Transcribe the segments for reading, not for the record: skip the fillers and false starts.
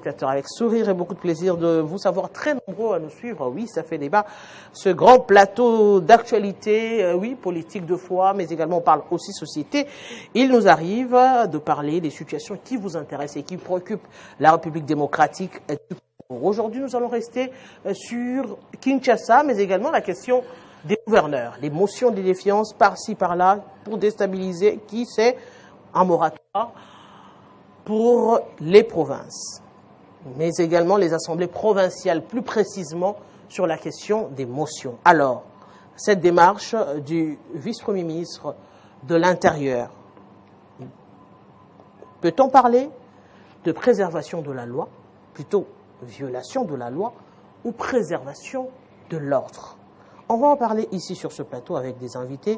téléspectateurs, avec sourire et beaucoup de plaisir de vous savoir très nombreux à nous suivre. Oui, ça fait débat. Ce grand plateau d'actualité, oui, politique de foi, mais également on parle aussi société. Il nous arrive de parler des situations qui vous intéressent et qui préoccupent la République démocratique. Aujourd'hui, nous allons rester sur Kinshasa, mais également la question des gouverneurs, les motions de défiance par-ci, par-là, pour déstabiliser, qui sait, un moratoire pour les provinces, mais également les assemblées provinciales, plus précisément sur la question des motions. Alors, cette démarche du vice-premier ministre de l'Intérieur, peut-on parler de préservation de la loi, plutôt violation de la loi, ou préservation de l'ordre? On va en parler ici sur ce plateau avec des invités,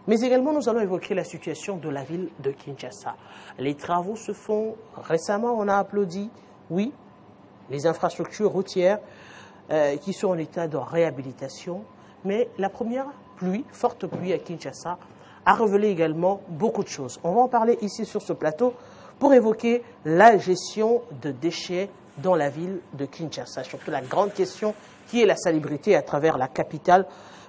mais également nous allons évoquer la situation de la ville de Kinshasa. Les travaux se font récemment, on a applaudi, oui, les infrastructures routières qui sont en état de réhabilitation, mais la première pluie, forte pluie à Kinshasa, a révélé également beaucoup de choses. On va en parler ici sur ce plateau pour évoquer la gestion de déchets dans la ville de Kinshasa, surtout la grande question qui est la salubrité à travers la capitale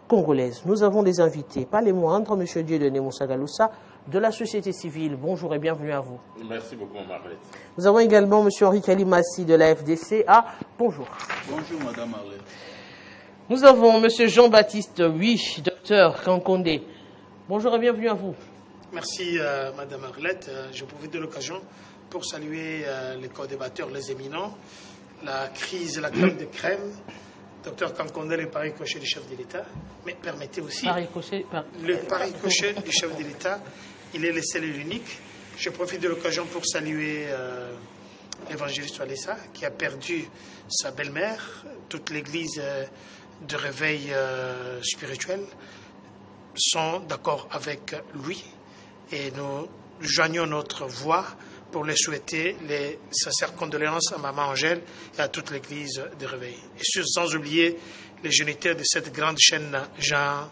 congolaise. Nous avons des invités, pas les moindres, M. Dieudonné Moussa Galoussa, de la société civile. Bonjour et bienvenue à vous. Merci beaucoup, Marlette. Nous avons également M. Henri Kalimassi de la FDCA. Bonjour. Bonjour, Madame Marlette. Nous avons M. Jean-Baptiste, oui, docteur Kankondé. Bonjour et bienvenue à vous. Merci, Madame Arlette. Je profite de l'occasion pour saluer les co-débatteurs, les éminents. La crise, la crème de crème. Docteur Kankondé, le pari coché du chef de l'État. Mais permettez aussi, le pari coché du chef de l'État, il est le seul et l'unique. Je profite de l'occasion pour saluer l'évangéliste Walesa, qui a perdu sa belle-mère. Toute l'église de réveil spirituel sont d'accord avec lui. Et nous joignons notre voix pour les souhaiter les sincères condoléances à Maman Angèle et à toute l'église de réveil. Et sans oublier les géniteurs de cette grande chaîne Jean-Marie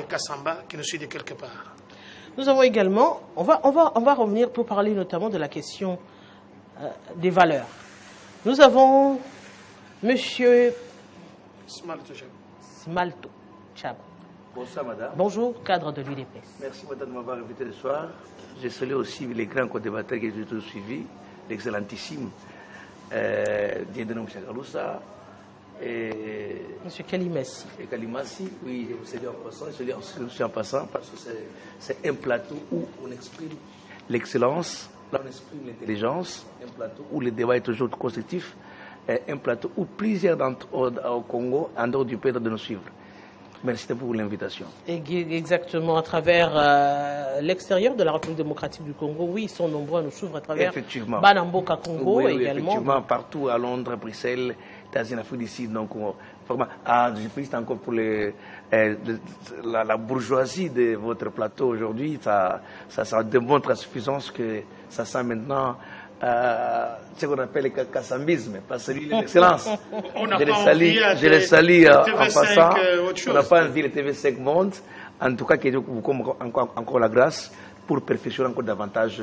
Kassamba qui nous suit de quelque part. Nous avons également, on va revenir pour parler notamment de la question des valeurs. Nous avons Monsieur Smalto Chab. Bonsoir, madame. Bonjour, cadre de l'UDPS. Merci, madame, de m'avoir invité ce soir. Je salue aussi les grands co-débatteurs qui ont tous suivi, l'excellentissime Dieudonné Moussa Galoussa et Monsieur Kalimassi. Et Kalimassi, oui, je vous salue en passant, je salue aussi en passant parce que c'est un plateau où on exprime l'excellence, là on exprime l'intelligence, un plateau où le débat est toujours constructif, un plateau où plusieurs d'entre eux au Congo, en dehors du pays, de nous suivre. Merci pour l'invitation. Exactement, à travers l'extérieur de la République démocratique du Congo, oui, ils sont nombreux à nous suivre à travers Banamboka Congo oui, également. Effectivement, partout à Londres, à Bruxelles, en Afrique du Sud. Donc, vraiment, je félicite encore pour la bourgeoisie de votre plateau aujourd'hui. Ça démontre à suffisance que ça sent maintenant ce qu'on appelle le kassambisme, parce que l'excellence. Je les salue en passant. On n'a pas envie que le TV5 monte. En tout cas, que vous encore la grâce pour perfectionner encore davantage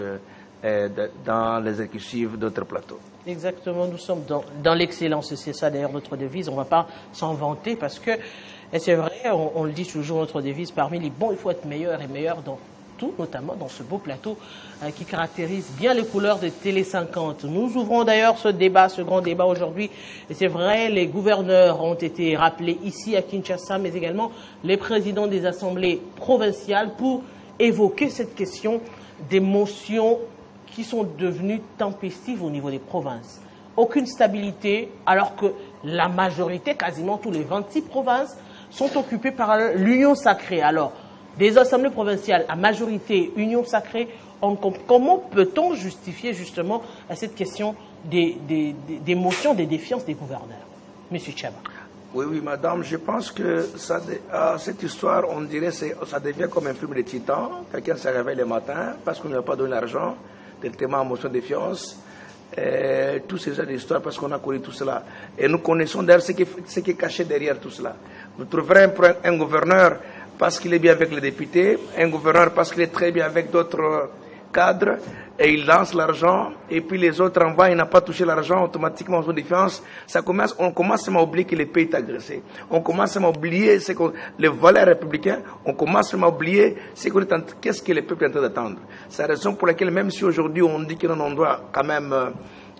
dans l'exécutif d'autres plateaux. Exactement, nous sommes dans l'excellence. C'est ça d'ailleurs notre devise. On ne va pas s'en vanter parce que, et c'est vrai, on le dit toujours, notre devise, parmi les bons, il faut être meilleur et meilleur dans tout, notamment dans ce beau plateau qui caractérise bien les couleurs de Télé 50. Nous ouvrons d'ailleurs ce débat, ce grand débat aujourd'hui. Et c'est vrai, les gouverneurs ont été rappelés ici à Kinshasa, mais également les présidents des assemblées provinciales pour évoquer cette question des motions qui sont devenues tempestives au niveau des provinces. Aucune stabilité, alors que la majorité, quasiment tous les 26 provinces, sont occupées par l'union sacrée. Alors, des assemblées provinciales à majorité union sacrée, comment peut-on justifier justement cette question des motions, des défiances des gouverneurs? Monsieur Tchaba. Oui, madame, je pense que cette histoire, on dirait, ça devient comme un film de titan. Quelqu'un se réveille le matin parce qu'on n'a pas donné l'argent, directement en motion de défiance. Tous ces genres d'histoires parce qu'on a connu tout cela. Et nous connaissons d'ailleurs ce qui est caché derrière tout cela. Vous trouverez un gouverneur parce qu'il est bien avec les députés, un gouverneur parce qu'il est très bien avec d'autres cadre, et il lance l'argent, et puis les autres en bas, il n'a pas touché l'argent, automatiquement, en défiance, on commence à oublier que le pays est agressé. On commence à oublier les valeurs républicaines, on commence à oublier qu'est-ce que le peuple est en train d'attendre. C'est la raison pour laquelle, même si aujourd'hui on dit qu'on doit quand même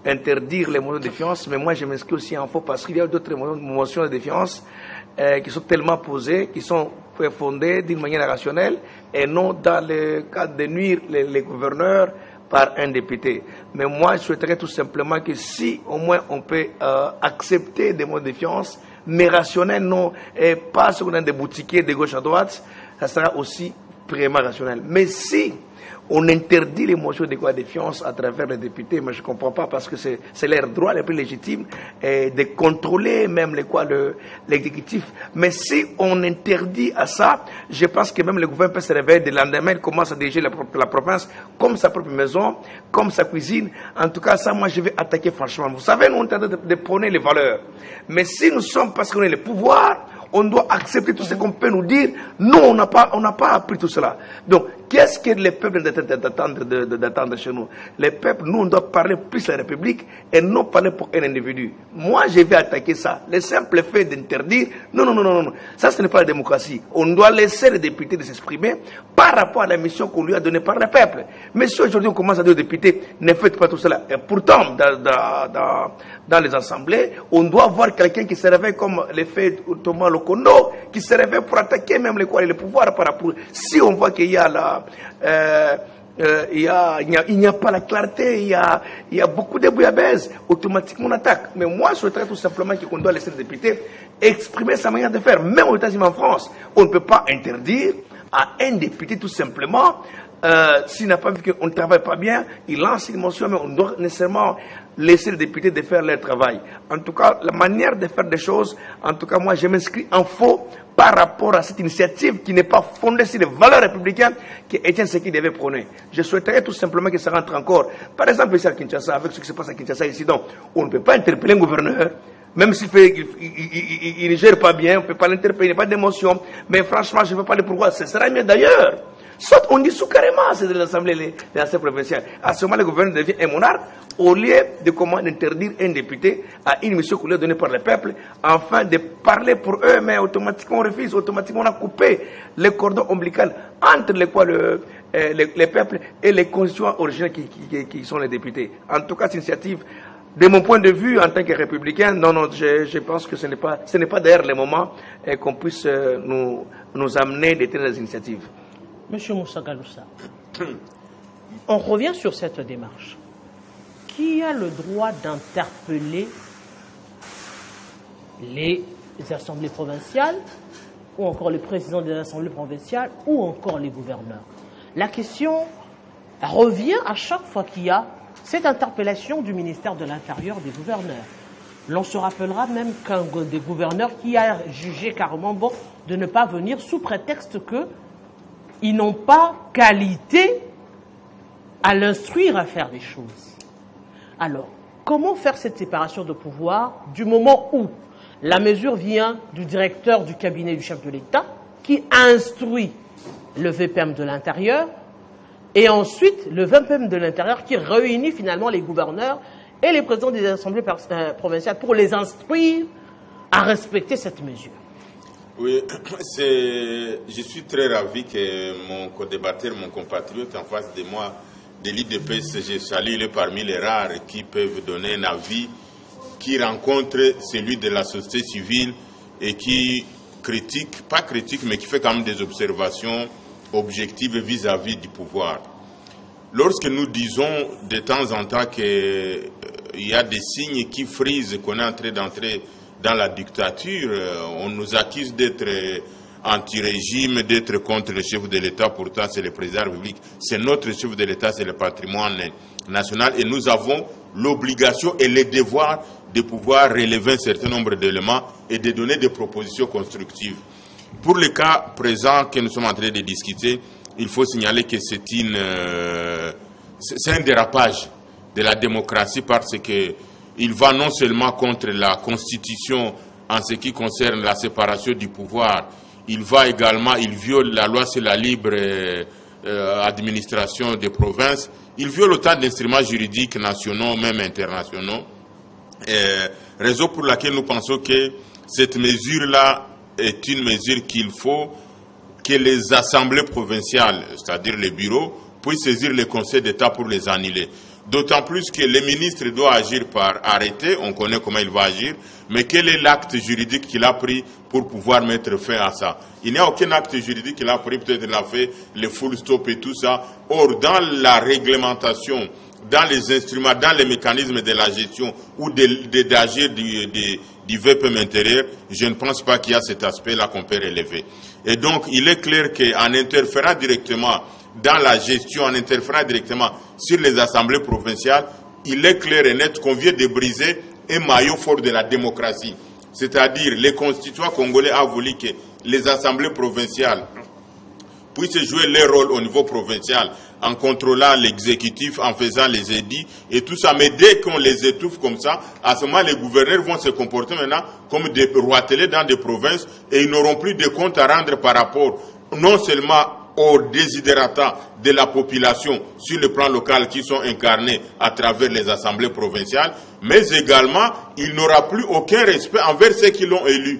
interdire les motions de défiance, mais moi je m'inscris aussi en faux parce qu'il y a d'autres motions de défiance qui sont tellement posées, qui sont fondées d'une manière rationnelle et non dans le cadre de nuire les gouverneurs par un député. Mais moi je souhaiterais tout simplement que si au moins on peut accepter des motions de défiance, mais rationnels, non, et pas ce qu'on a des boutiquiers de gauche à droite, ça sera aussi vraiment rationnel. Mais si on interdit les motions de défiance à travers les députés, mais je ne comprends pas parce que c'est leur droit le plus légitime de contrôler même l'exécutif. Mais si on interdit à ça, je pense que même le gouvernement peut se réveiller le lendemain, il commence à diriger la province comme sa propre maison, comme sa cuisine. En tout cas, ça, moi, je vais attaquer franchement. Vous savez, nous, on est en train de prôner les valeurs. Mais si nous sommes, parce qu'on est le pouvoir, on doit accepter tout ce qu'on peut nous dire. Nous, on n'a pas appris tout cela. Donc, qu'est-ce que le peuple d'attendre chez nous? Le peuple, nous, on doit parler plus de la République et non parler pour un individu. Moi, je vais attaquer ça. Le simple fait d'interdire, non. Ça, ce n'est pas la démocratie. On doit laisser les députés de s'exprimer par rapport à la mission qu'on lui a donnée par le peuple. Mais si aujourd'hui on commence à dire aux députés, ne faites pas tout cela. Et pourtant, dans les assemblées, on doit voir quelqu'un qui se réveille comme le fait Thomas Lokondo, qui se réveille pour attaquer même les pouvoirs par rapport. Si on voit qu'il y a il n'y a pas la clarté, il y a beaucoup de bouillabaisse, automatiquement on attaque. Mais moi, je souhaiterais tout simplement qu'on doit laisser les députés exprimer sa manière de faire. Même aux États-Unis, en France, on ne peut pas interdire à un député tout simplement, s'il n'a pas vu qu'on ne travaille pas bien, il lance une motion, mais on doit nécessairement laisser les députés de faire leur travail. En tout cas, la manière de faire des choses, en tout cas, moi, je m'inscris en faux par rapport à cette initiative qui n'est pas fondée sur les valeurs républicaines que Étienne Tshisekedi devait prôner. Je souhaiterais tout simplement que ça rentre encore. Par exemple, ici à Kinshasa, avec ce qui se passe à Kinshasa ici, donc, on ne peut pas interpeller un gouverneur, même s'il ne gère pas bien, on ne peut pas l'interpeller, il n'y a pas d'émotion. Mais franchement, je ne veux pas le pourquoi. Ce sera mieux d'ailleurs. Soit on dissout carrément c'est de l'Assemblée de l'Assemblée provinciale. À ce moment, le gouverneur devient un monarque au lieu de comment interdire un député à une mission qu'on lui a donnée par le peuple, afin de parler pour eux, mais automatiquement on refuse, automatiquement on a coupé le cordon ombilical entre les peuples et les constituants originels qui sont les députés. En tout cas, cette initiative, de mon point de vue, en tant que républicain, non, je pense que ce n'est pas d'ailleurs le moment qu'on puisse nous amener de telles initiatives. Monsieur Moussa Galoussa, on revient sur cette démarche. Qui a le droit d'interpeller les assemblées provinciales, ou encore les présidents des assemblées provinciales, ou encore les gouverneurs? La question revient à chaque fois qu'il y a cette interpellation du ministère de l'Intérieur des gouverneurs. L'on se rappellera même qu'un des gouverneurs qui a jugé carrément bon de ne pas venir sous prétexte qu'ils n'ont pas qualité à l'instruire à faire des choses. Alors, comment faire cette séparation de pouvoir du moment où la mesure vient du directeur du cabinet du chef de l'État qui instruit le VPM de l'Intérieur et ensuite le VPM de l'Intérieur qui réunit finalement les gouverneurs et les présidents des assemblées provinciales pour les instruire à respecter cette mesure? Oui, je suis très ravi que mon co-débatteur, mon compatriote en face de moi, de l'IDPS, je salue, il est parmi les rares qui peuvent donner un avis qui rencontre celui de la société civile et qui critique, pas critique, mais qui fait quand même des observations objectives vis-à-vis du pouvoir. Lorsque nous disons de temps en temps qu'il y a des signes qui frisent qu'on est en train d'entrer dans la dictature, on nous accuse d'être anti-régime, d'être contre le chef de l'État, pourtant c'est le président de la République, c'est notre chef de l'État, c'est le patrimoine national et nous avons l'obligation et le devoir de pouvoir relever un certain nombre d'éléments et de donner des propositions constructives. Pour le cas présent que nous sommes en train de discuter, il faut signaler que c'est un dérapage de la démocratie parce que il va non seulement contre la Constitution en ce qui concerne la séparation du pouvoir, il viole la loi sur la libre administration des provinces, il viole autant d'instruments juridiques nationaux, même internationaux. Raison pour laquelle nous pensons que cette mesure-là est une mesure qu'il faut que les assemblées provinciales, c'est-à-dire les bureaux, puissent saisir le Conseil d'État pour les annuler. D'autant plus que le ministre doit agir par arrêté, on connaît comment il va agir, mais quel est l'acte juridique qu'il a pris pour pouvoir mettre fin à ça? Il n'y a aucun acte juridique qu'il a pris, peut-être il a fait le full stop et tout ça. Or, dans la réglementation, dans les instruments, dans les mécanismes de la gestion ou d'agir du VPM intérieur, je ne pense pas qu'il y a cet aspect-là qu'on peut relever. Et donc, il est clair qu'en interférant directement dans la gestion, en interférant directement sur les assemblées provinciales, il est clair et net qu'on vient de briser un maillot fort de la démocratie. C'est-à-dire, les constituants congolais ont voulu que les assemblées provinciales puissent jouer leur rôle au niveau provincial en contrôlant l'exécutif, en faisant les édits et tout ça. Mais dès qu'on les étouffe comme ça, à ce moment, les gouverneurs vont se comporter maintenant comme des roitelets dans des provinces et ils n'auront plus de comptes à rendre par rapport non seulement aux désiderata de la population sur le plan local qui sont incarnés à travers les assemblées provinciales, mais également, il n'aura plus aucun respect envers ceux qui l'ont élu.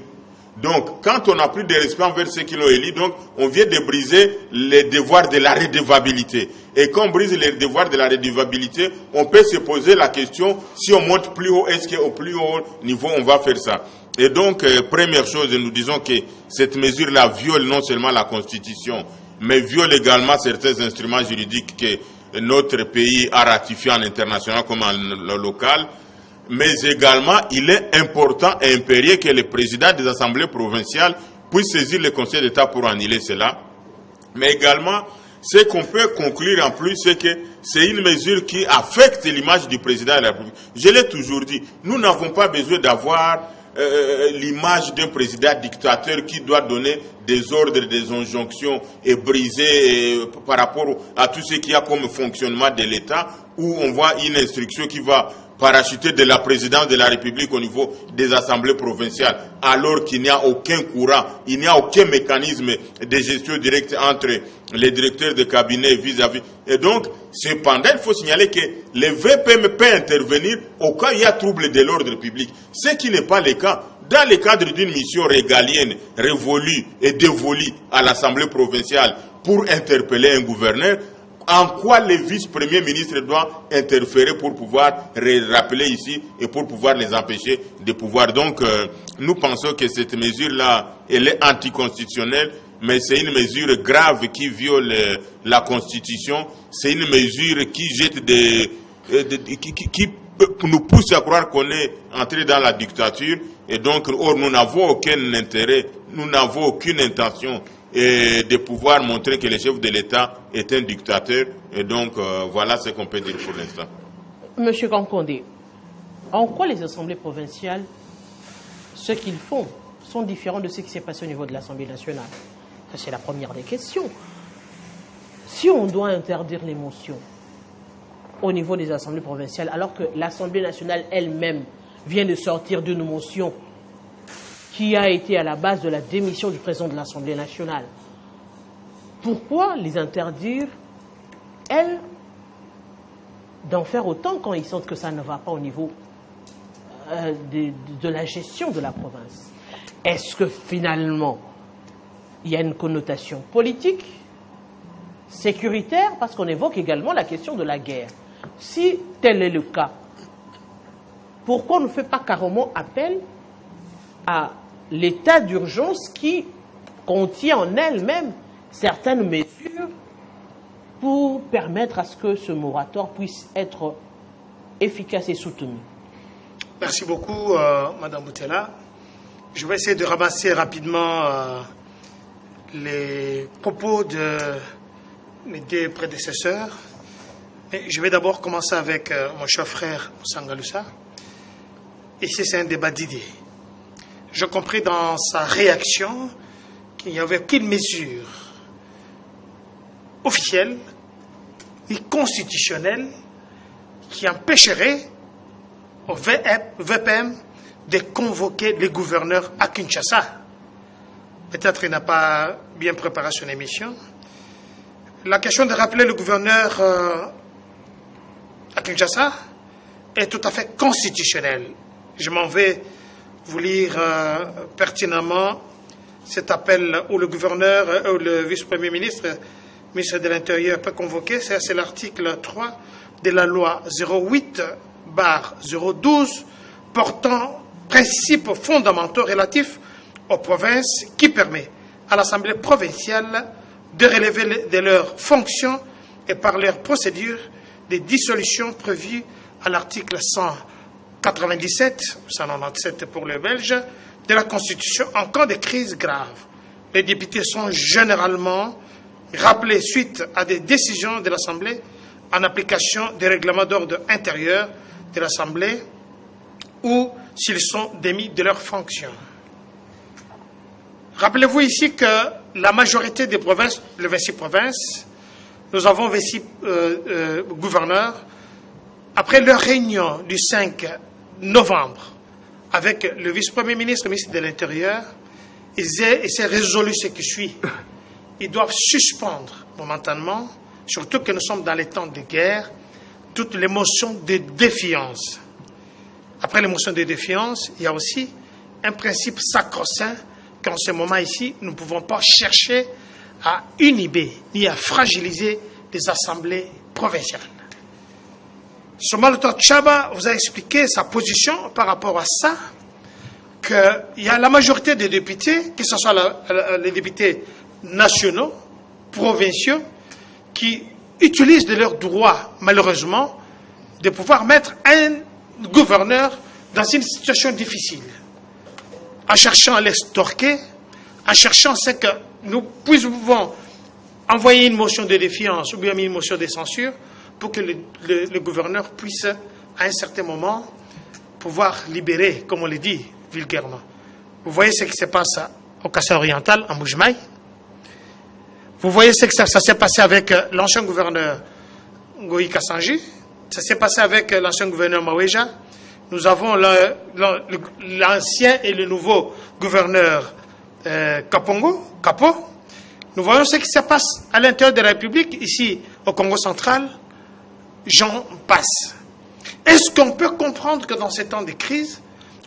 Donc, quand on n'a plus de respect envers ceux qui l'ont élu, donc, on vient de briser les devoirs de la redevabilité. Et quand on brise les devoirs de la redevabilité, on peut se poser la question, si on monte plus haut, est-ce qu'au plus haut niveau, on va faire ça? Et donc, première chose, nous disons que cette mesure-là viole non seulement la Constitution, mais viole également certains instruments juridiques que notre pays a ratifiés en international comme en local. Mais également, il est important et impérieux que le président des assemblées provinciales puisse saisir le Conseil d'État pour annuler cela. Mais également, ce qu'on peut conclure en plus, c'est que c'est une mesure qui affecte l'image du président de la République. Je l'ai toujours dit, nous n'avons pas besoin d'avoir l'image d'un président dictateur qui doit donner des ordres, des injonctions et briser par rapport à tout ce qu'il y a comme fonctionnement de l'État, où on voit une instruction qui va parachuter de la présidence de la République au niveau des assemblées provinciales, alors qu'il n'y a aucun courant, il n'y a aucun mécanisme de gestion directe entre les directeurs de cabinet vis-à-vis. Et donc, cependant, il faut signaler que le VPM peut intervenir au cas où il y a trouble de l'ordre public, ce qui n'est pas le cas. Dans le cadre d'une mission régalienne révolue et dévolue à l'Assemblée provinciale pour interpeller un gouverneur, en quoi le vice-premier ministre doit interférer pour pouvoir rappeler ici et pour pouvoir les empêcher de pouvoir. Donc, nous pensons que cette mesure-là, elle est anticonstitutionnelle, mais c'est une mesure grave qui viole la Constitution. C'est une mesure qui jette qui nous pousse à croire qu'on est entré dans la dictature. Et donc, or, nous n'avons aucun intérêt, nous n'avons aucune intention de pouvoir montrer que le chef de l'État est un dictateur. Et donc, voilà ce qu'on peut dire pour l'instant. Monsieur Kankondé, en quoi les assemblées provinciales, ce qu'ils font, sont différents de ce qui s'est passé au niveau de l'Assemblée nationale? Ça, c'est la première des questions. Si on doit interdire les motions au niveau des assemblées provinciales, alors que l'Assemblée nationale elle-même vient de sortir d'une motion qui a été à la base de la démission du président de l'Assemblée nationale, pourquoi les interdire, elles, d'en faire autant quand ils sentent que ça ne va pas au niveau de la gestion de la province? Est-ce que finalement, il y a une connotation politique, sécuritaire, parce qu'on évoque également la question de la guerre? Si tel est le cas, pourquoi on ne fait pas carrément appel à l'état d'urgence qui contient en elle-même certaines mesures pour permettre à ce que ce moratoire puisse être efficace et soutenu? Merci beaucoup, Madame Boutella. Je vais essayer de ramasser rapidement les propos de mes deux prédécesseurs. Mais je vais d'abord commencer avec mon cher frère Sangalusa. Ici, c'est un débat d'idées. J'ai compris dans sa réaction qu'il n'y avait aucune mesure officielle et constitutionnelle qui empêcherait au VPM de convoquer les gouverneurs à Kinshasa. Peut-être qu'il n'a pas bien préparé son émission, La question de rappeler le gouverneur à Kinshasa est tout à fait constitutionnelle. Je m'en vais vous lire pertinemment cet appel où le gouverneur ou le vice-premier ministre, ministre de l'Intérieur, peut convoquer. C'est l'article 3 de la loi 08/012 portant principes fondamentaux relatifs aux provinces qui permet à l'Assemblée provinciale de relever de leurs fonctions et par leurs procédures des dissolutions prévues à l'article 197 pour les Belges, de la Constitution en cas de crise grave. Les députés sont généralement rappelés suite à des décisions de l'Assemblée en application des règlements d'ordre intérieur de l'Assemblée ou s'ils sont démis de leurs fonctions. Rappelez-vous ici que la majorité des provinces, les 26 provinces, nous avons 26 gouverneurs, après leur réunion du 5 novembre avec le vice-premier ministre, le ministre de l'Intérieur, il s'est résolu ce qui suit. Ils doivent suspendre momentanément, surtout que nous sommes dans les temps de guerre, toutes les motions de défiance. Après les motions de défiance, il y a aussi un principe sacro-saint qu'en ce moment ici, nous ne pouvons pas chercher à inhiber ni à fragiliser les assemblées provinciales. Somaloto Tchaba vous a expliqué sa position par rapport à ça, qu'il y a la majorité des députés, que ce soit les députés nationaux, provinciaux, qui utilisent de leurs droits, malheureusement, de pouvoir mettre un gouverneur dans une situation difficile, en cherchant à l'extorquer, en cherchant ce que nous pouvons envoyer une motion de défiance ou bien une motion de censure pour que le gouverneur puisse, à un certain moment, pouvoir libérer, comme on le dit vulgairement. Vous voyez ce qui se passe au Kassai oriental, en Moujmaï. Vous voyez ce que ça s'est passé avec l'ancien gouverneur Ngoï Kassanji. Ça s'est passé avec l'ancien gouverneur Maweja. Nous avons l'ancien et le nouveau gouverneur Kapo. Nous voyons ce qui se passe à l'intérieur de la République, ici au Congo central. J'en passe. Est-ce qu'on peut comprendre que dans ces temps de crise,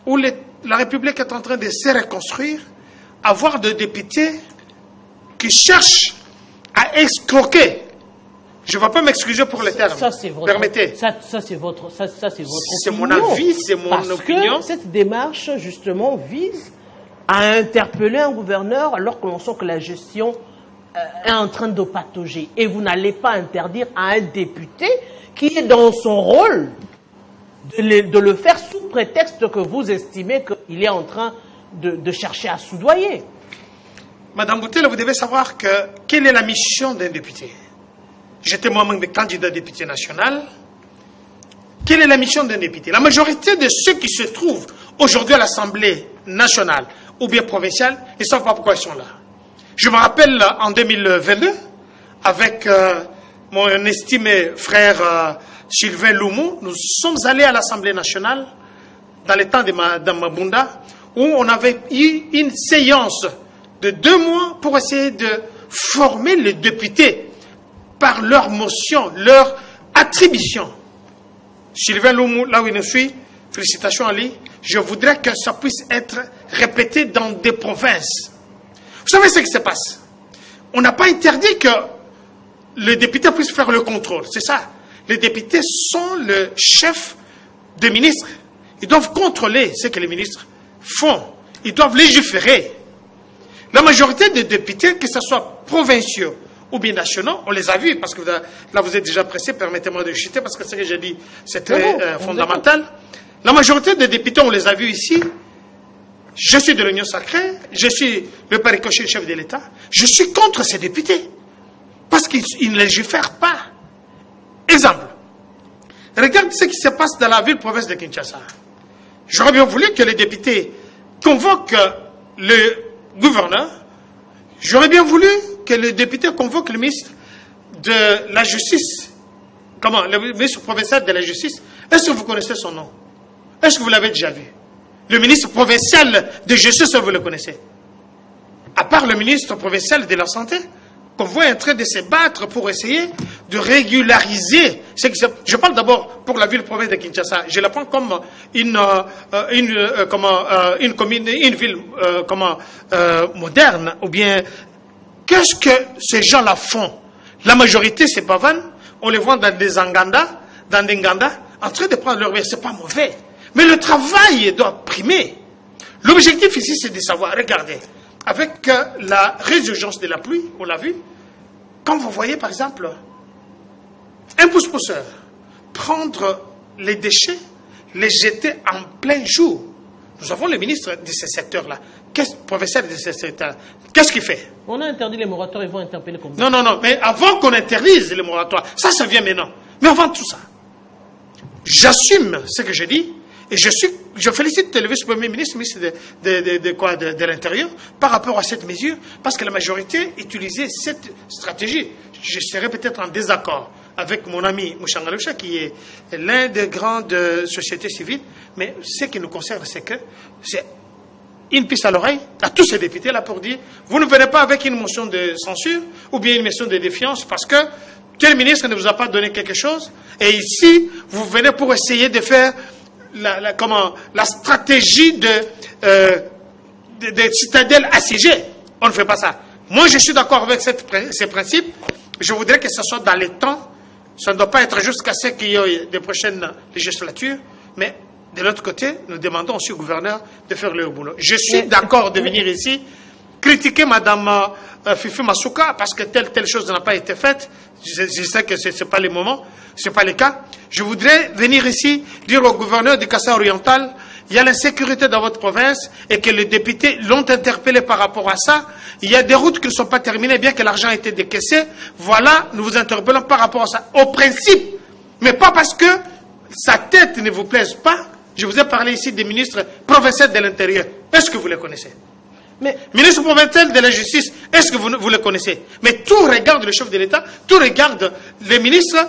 où la République est en train de se reconstruire, avoir des députés qui cherchent à escroquer? Je ne vais pas m'excuser pour les termes. Permettez. Ça c'est votre c'est mon avis, c'est mon opinion. Que cette démarche, justement, vise à interpeller un gouverneur alors que l'on sent que la gestion est en train de patauger. Et vous n'allez pas interdire à un député qui est dans son rôle de le faire sous prétexte que vous estimez qu'il est en train de chercher à soudoyer. Madame Boutel, vous devez savoir quelle est la mission d'un député. J'étais moi-même candidat député national. Quelle est la mission d'un député? La majorité de ceux qui se trouvent aujourd'hui à l'Assemblée nationale ou bien provinciale, ils ne savent pas pourquoi ils sont là. Je me rappelle en 2022, avec mon estimé frère Sylvain Loumou, nous sommes allés à l'Assemblée nationale dans les temps de Madame Mabunda, où on avait eu une séance de 2 mois pour essayer de former les députés par leur motion, leur attribution. Sylvain Loumou, là où il nous suit, félicitations à lui, je voudrais que ça puisse être répété dans des provinces. Vous savez ce qui se passe? On n'a pas interdit que les députés puissent faire le contrôle, c'est ça. Les députés sont le chef des ministres. Ils doivent contrôler ce que les ministres font. Ils doivent légiférer. La majorité des députés, que ce soit provinciaux ou bien nationaux, on les a vus, parce que là vous êtes déjà pressé, permettez-moi de chuter, parce que ce que j'ai dit, c'est très fondamental. La majorité des députés, on les a vus ici. Je suis de l'Union sacrée, je suis le père Ricochet, chef de l'État. Je suis contre ces députés, parce qu'ils ne légifèrent pas. Exemple, regarde ce qui se passe dans la ville-province de Kinshasa. J'aurais bien voulu que les députés convoquent le gouverneur. J'aurais bien voulu que les députés convoquent le ministre de la Justice. Comment? Le ministre provincial de la Justice. Est-ce que vous connaissez son nom? Est-ce que vous l'avez déjà vu? Le ministre provincial de Justice, vous le connaissez? À part le ministre provincial de la Santé, qu'on voit en train de se battre pour essayer de régulariser. Je parle d'abord pour la ville-province de Kinshasa. Je la prends comme une commune, une ville moderne. Ou bien, qu'est-ce que ces gens-là font? La majorité, c'est Pavan. On les voit dans des Nganda, en train de prendre leur vie. C'est pas mauvais. Mais le travail doit primer. L'objectif ici, c'est de savoir, regardez, avec la résurgence de la pluie, on l'a vu, quand vous voyez par exemple un pousse-pousseur prendre les déchets, les jeter en plein jour. Nous avons le ministre de ce secteur-là, professeur de ce secteur, qu'est-ce qu'il fait? On a interdit les moratoires, ils vont interpeller comme ça. Non, mais avant qu'on interdise les moratoires, ça vient maintenant. Mais avant tout ça, j'assume ce que je dis, et je félicite le vice-premier ministre, de l'Intérieur, par rapport à cette mesure, parce que la majorité utilisait cette stratégie. Je serais peut-être en désaccord avec mon ami Mouchangaloucha, qui est l'un des grandes sociétés civiles, mais ce qui nous concerne, c'est que c'est une piste à l'oreille à tous ces députés là pour dire, vous ne venez pas avec une motion de censure ou bien une motion de défiance parce que tel ministre ne vous a pas donné quelque chose, et ici, vous venez pour essayer de faire la stratégie de citadelle assiégée. On ne fait pas ça. Moi, je suis d'accord avec ces principes. Je voudrais que ce soit dans les temps. Ça ne doit pas être jusqu'à ce qu'il y ait des prochaines législatures. Mais de l'autre côté, nous demandons aussi au gouverneur de faire leur boulot. Je suis d'accord de venir ici critiquer Mme Fifi Masuka parce que telle chose n'a pas été faite. Je sais que ce n'est pas le moment, ce n'est pas le cas. Je voudrais venir ici dire au gouverneur du Kassai oriental, il y a l'insécurité dans votre province et que les députés l'ont interpellé par rapport à ça. Il y a des routes qui ne sont pas terminées, bien que l'argent ait été décaissé. Voilà, nous vous interpellons par rapport à ça. Au principe, mais pas parce que sa tête ne vous plaise pas. Je vous ai parlé ici des ministres provinciaux de l'Intérieur. Est-ce que vous les connaissez? Mais, ministre provincial de la Justice, est-ce que vous les connaissez? Mais tout regarde le chef de l'État, tout regarde les ministres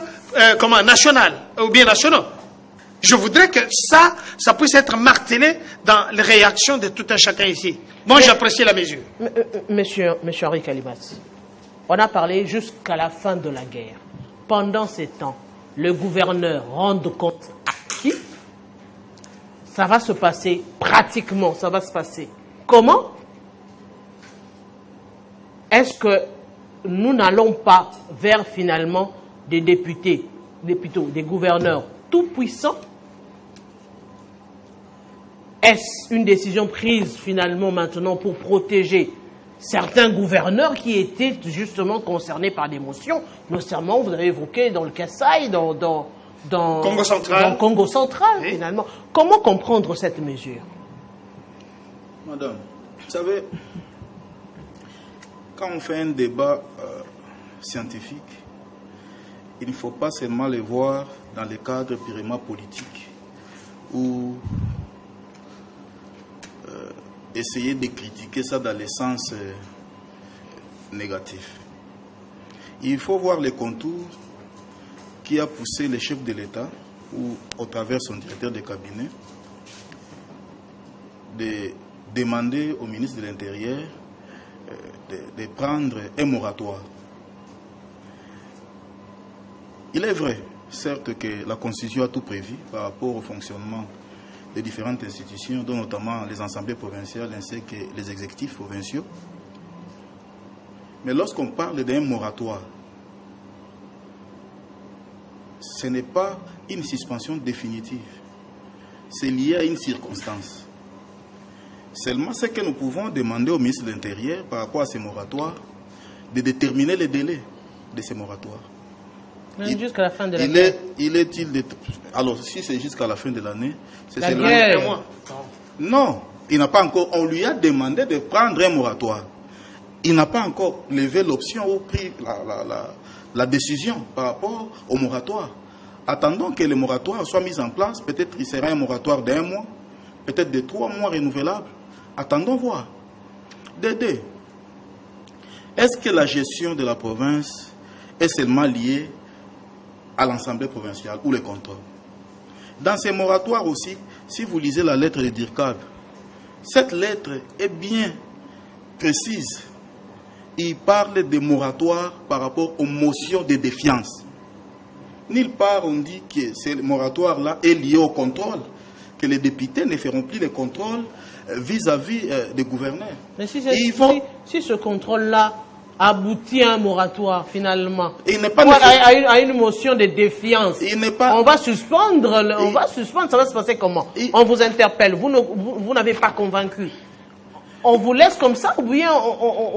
nationaux ou bien nationaux. Je voudrais que ça puisse être martelé dans les réactions de tout un chacun ici. Moi, j'apprécie la mesure. Monsieur Henri Kalibas, on a parlé jusqu'à la fin de la guerre. Pendant ces temps, le gouverneur rend compte actif. Ça va se passer pratiquement, ça va se passer. Comment? Est-ce que nous n'allons pas vers finalement des députés, des gouverneurs tout puissants? Est-ce une décision prise finalement maintenant pour protéger certains gouverneurs qui étaient justement concernés par des motions, notamment vous avez évoqué dans le Kassai, dans Congo central, dans Congo central oui. Finalement. Comment comprendre cette mesure? Madame, vous savez, quand on fait un débat scientifique, il ne faut pas seulement le voir dans le cadre purement politique ou essayer de critiquer ça dans le sens négatif. Il faut voir les contours qui a poussé le chef de l'État ou au travers son directeur de cabinet de demander au ministre de l'Intérieur de prendre un moratoire. Il est vrai, certes, que la Constitution a tout prévu par rapport au fonctionnement des différentes institutions, dont notamment les assemblées provinciales ainsi que les exécutifs provinciaux. Mais lorsqu'on parle d'un moratoire, ce n'est pas une suspension définitive. C'est lié à une circonstance. Seulement, ce que nous pouvons demander au ministre de l'Intérieur par rapport à ces moratoires, de déterminer les délais de ces moratoires. Jusqu'à la fin de l'année. Alors, si c'est jusqu'à la fin de l'année, c'est seulement un mois. Non, il n'a pas encore. On lui a demandé de prendre un moratoire. Il n'a pas encore levé l'option ou pris la décision par rapport au moratoire. Attendons que le moratoire soit mis en place. Peut-être qu'il sera un moratoire d'1 mois, peut-être de 3 mois renouvelables. Attendons voir. Dédé, est-ce que la gestion de la province est seulement liée à l'Assemblée provinciale ou le contrôle? Dans ces moratoires aussi, si vous lisez la lettre de DIRCAB, cette lettre est bien précise. il parle de moratoire par rapport aux motions de défiance. Nulle part on dit que ce moratoire-là est lié au contrôle, que les députés ne feront plus les contrôles vis-à-vis des gouverneurs. Mais si ce contrôle-là aboutit à un moratoire finalement, à une motion de défiance, on va suspendre, ça va se passer comment? On vous interpelle, vous n'avez pas convaincu. On vous laisse comme ça ou bien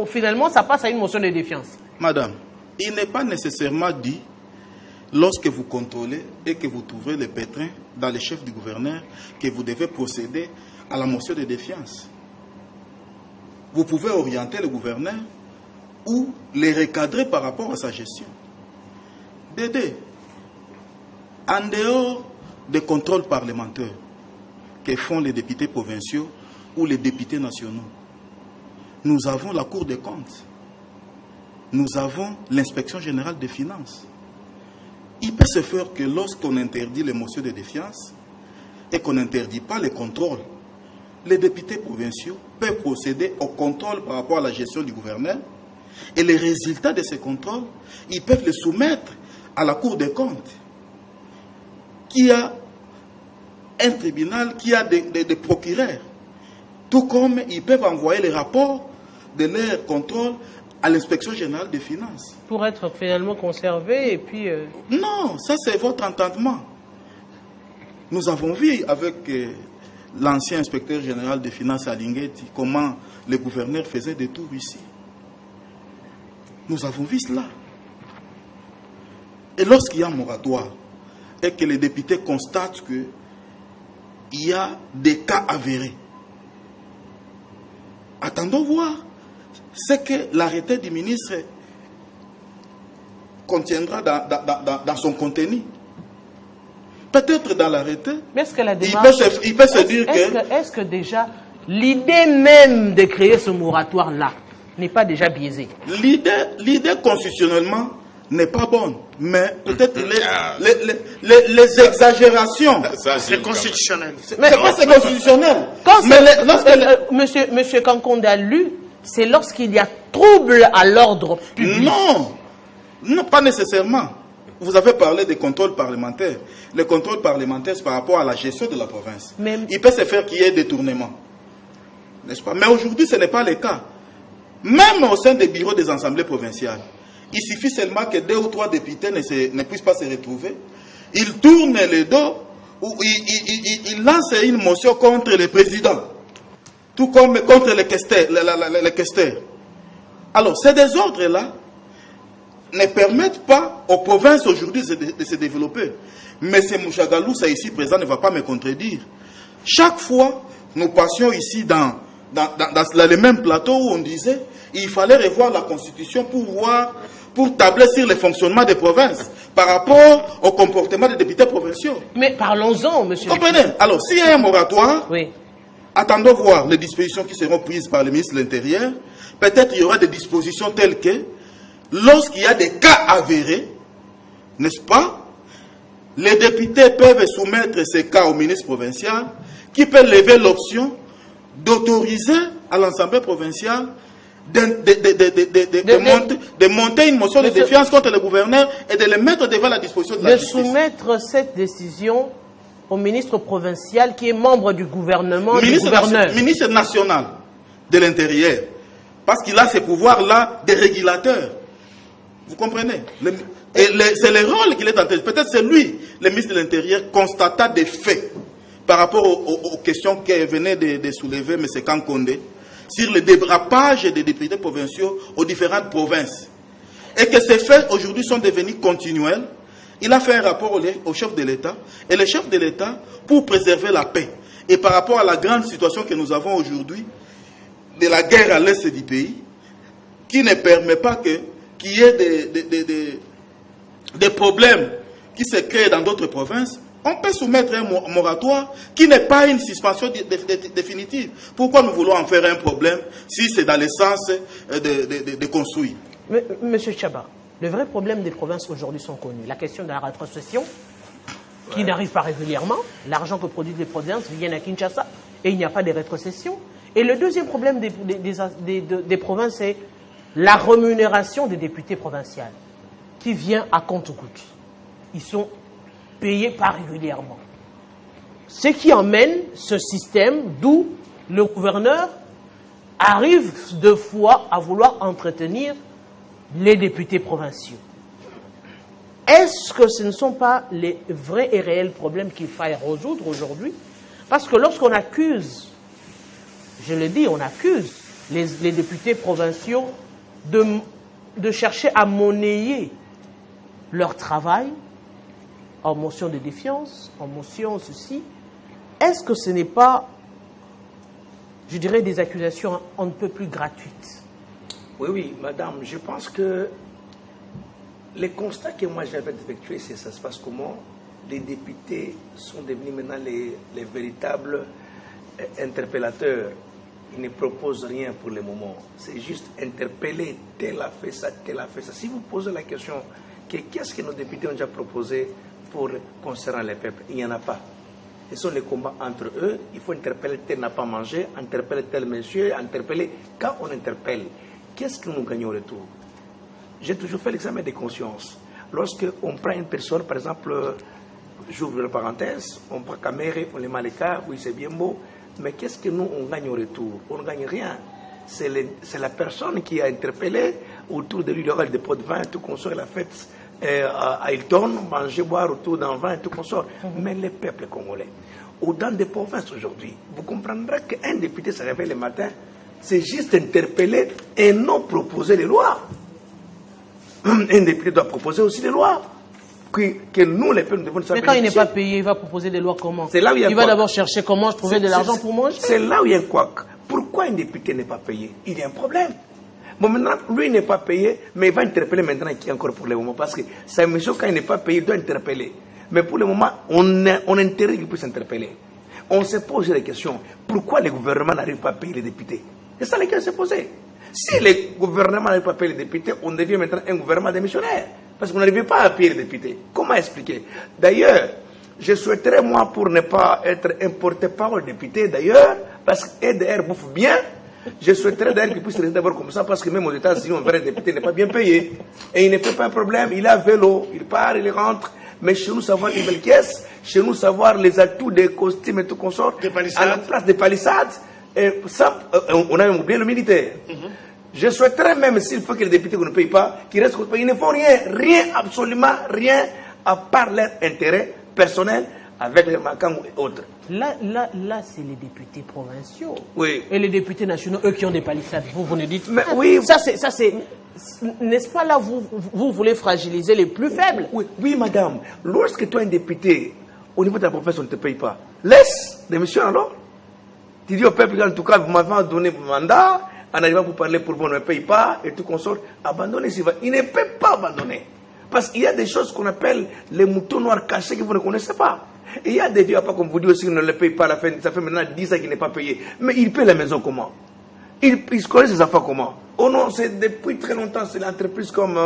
finalement ça passe à une motion de défiance? Madame, il n'est pas nécessairement dit, lorsque vous contrôlez et que vous trouvez le pétrin dans les chefs du gouverneur, que vous devez procéder à la motion de défiance. Vous pouvez orienter le gouverneur ou les recadrer par rapport à sa gestion. Dédé, en dehors des contrôles parlementaires que font les députés provinciaux ou les députés nationaux, nous avons la Cour des comptes, nous avons l'inspection générale des finances. Il peut se faire que lorsqu'on interdit les motions de défiance et qu'on n'interdit pas les contrôles, les députés provinciaux peuvent procéder au contrôle par rapport à la gestion du gouverneur et les résultats de ces contrôles, ils peuvent les soumettre à la Cour des comptes qui a un tribunal, qui a des procureurs. Tout comme ils peuvent envoyer les rapports de leur contrôle à l'inspection générale des finances. Pour être finalement conservé et puis... Non, ça c'est votre entendement. Nous avons vu avec l'ancien inspecteur général des finances à Linguetti comment le gouverneur faisait des tours ici. Nous avons vu cela. Et lorsqu'il y a un moratoire et que les députés constatent qu'il y a des cas avérés, attendons voir ce que l'arrêté du ministre contiendra dans son contenu. Peut-être dans l'arrêté, il peut se dire que... Est-ce que déjà, l'idée même de créer ce moratoire-là n'est pas déjà biaisée? L'idée constitutionnellement n'est pas bonne, mais peut-être les exagérations... C'est constitutionnel. C'est pas c'est constitutionnel. Monsieur Kankonde a lu, c'est lorsqu'il y a trouble à l'ordre public. Non, pas nécessairement. Vous avez parlé des contrôles parlementaires. Les contrôles parlementaires, c'est par rapport à la gestion de la province. Il peut se faire qu'il y ait détournement. N'est-ce pas? Mais aujourd'hui, ce n'est pas le cas. Même au sein des bureaux des assemblées provinciales, il suffit seulement que 2 ou 3 députés ne puissent pas se retrouver. Ils tournent le dos ou ils lancent une motion contre le président. Tout comme contre les questeurs. Alors, ces désordres-là ne permettent pas aux provinces aujourd'hui de se développer. Mais ce Mouchagalou, ça ici présent, ne va pas me contredire. Chaque fois, nous passions ici dans le même plateau où on disait il fallait revoir la Constitution pour tabler sur le fonctionnement des provinces par rapport au comportement des députés provinciaux. Mais parlons-en, monsieur. Comprenez? Alors, s'il y a un moratoire, oui. Attendons voir les dispositions qui seront prises par le ministre de l'Intérieur. Peut-être il y aura des dispositions telles que, lorsqu'il y a des cas avérés, n'est-ce pas, les députés peuvent soumettre ces cas au ministre provincial, qui peut lever l'option d'autoriser à l'Assemblée provinciale de monter une motion de défiance contre le gouverneur et de le mettre devant la disposition de la justice. De soumettre cette décision au ministre provincial qui est membre du gouvernement, ministre national de l'Intérieur, parce qu'il a ces pouvoirs-là des régulateurs. Vous comprenez? C'est le rôle qu'il est en train de... Peut-être c'est lui, le ministre de l'Intérieur, constata des faits par rapport aux questions que venait de soulever M. Kankonde sur le dérapage des députés provinciaux aux différentes provinces. Et que ces faits aujourd'hui sont devenus continuels. Il a fait un rapport au chef de l'État. Et le chef de l'État, pour préserver la paix, et par rapport à la grande situation que nous avons aujourd'hui, de la guerre à l'est du pays, qui ne permet pas qu'il y ait des problèmes qui se créent dans d'autres provinces, on peut soumettre un moratoire qui n'est pas une suspension définitive. Pourquoi nous voulons en faire un problème si c'est dans le sens de construire? Monsieur Tchaba, le vrai problème des provinces aujourd'hui sont connus. La question de la rétrocession, qui n'arrive pas régulièrement. L'argent que produisent les provinces vient à Kinshasa et il n'y a pas de rétrocession. Et le deuxième problème des provinces, c'est la rémunération des députés provinciaux qui vient à compte-gouttes. Ils sont payés pas régulièrement. Ce qui emmène ce système d'où le gouverneur arrive deux fois à vouloir entretenir les députés provinciaux. Est-ce que ce ne sont pas les vrais et réels problèmes qu'il faille résoudre aujourd'hui? Parce que lorsqu'on accuse, je le dis, on accuse les députés provinciaux de chercher à monnayer leur travail en motion de défiance, en motion ceci, est-ce que ce n'est pas, je dirais, des accusations un peu plus gratuites? Oui, oui, madame, je pense que les constats que moi j'avais effectués, c'est ça se passe comment les députés sont devenus maintenant les véritables interpellateurs. Ils ne proposent rien pour le moment. C'est juste interpeller, tel a fait ça, tel a fait ça. Si vous posez la question, qu'est-ce que nos députés ont déjà proposé pour concernant les peuples? Il n'y en a pas. Ce sont les combats entre eux. Il faut interpeller tel n'a pas mangé, interpeller tel monsieur, interpeller. Quand on interpelle, qu'est-ce que nous gagnons au retour? J'ai toujours fait l'examen de conscience. Lorsqu'on prend une personne, par exemple, j'ouvre la parenthèse, on prend Caméré, on les met à l'écart, oui c'est bien beau, mais qu'est-ce que nous on gagne au retour? On ne gagne rien. C'est la personne qui a interpellé autour de lui, il y aura des pots de vin, tout consort, la fête à Hilton, manger, boire autour d'un vin, tout consort. Mais les peuples congolais, au-dedans des provinces aujourd'hui, vous comprendrez qu'un député se réveille le matin, c'est juste interpeller et non proposer les lois. Un député doit proposer aussi des lois. Que nous, les peuples, nous devons savoir. Mais quand il n'est pas payé, il va proposer des lois comment? C'est là où il va d'abord chercher comment trouver de l'argent pour manger. C'est là où il y a un couac. Pourquoi un député n'est pas payé? Il y a un problème. Bon, maintenant, lui n'est pas payé, mais il va interpeller maintenant qui encore pour le moment. Parce que sa mission, quand il n'est pas payé, il doit interpeller. Mais pour le moment, on a intérêt qu'il puisse interpeller. On se pose la question, pourquoi le gouvernement n'arrive pas à payer les députés? C'est ça laquelle se poser. Si le gouvernement n'arrive pas à payer les députés, on devient maintenant un gouvernement démissionnaire. Parce qu'on n'arrive pas à payer les députés. Comment expliquer? D'ailleurs, je souhaiterais, moi, pour ne pas être un porte-parole député, d'ailleurs, parce qu'EDR bouffe bien, je souhaiterais d'ailleurs qu'il puisse rester d'abord comme ça, parce que même aux États-Unis, un vrai député n'est pas bien payé. Et il ne fait pas un problème, il a vélo, il part, il rentre. Mais chez nous, savoir une belle caisse, chez nous, savoir les atouts des costumes et tout consort, à la place des palissades, et ça, on a même oublié le militaire. Je souhaiterais même, s'il faut que les députés ne payent pas, qu'ils restent au pays. Ils ne font rien, absolument rien, à part leur intérêt personnel avec les Makam et autres. Là c'est les députés provinciaux. Oui. Et les députés nationaux, eux qui ont des palissades. Vous ne dites mais pas. Oui. Ça, c'est. N'est-ce pas là, vous voulez fragiliser les plus faibles? Oui, madame. Lorsque tu es un député, au niveau de la profession, on ne te paye pas. Laisse démission alors. Tu dis au peuple, en tout cas, vous m'avez donné mon mandat. En arrivant pour parler pour vous, on ne paye pas, et tout consort, abandonnez. Il ne peut pas abandonner. Parce qu'il y a des choses qu'on appelle les moutons noirs cachés que vous ne connaissez pas. Et il y a des vieux, comme vous dites aussi, qui ne le payent pas à la fin. Ça fait maintenant 10 ans qu'il n'est pas payé. Mais il paye la maison comment? Il connaît ses affaires comment? Oh non, c'est depuis très longtemps, c'est l'entreprise comme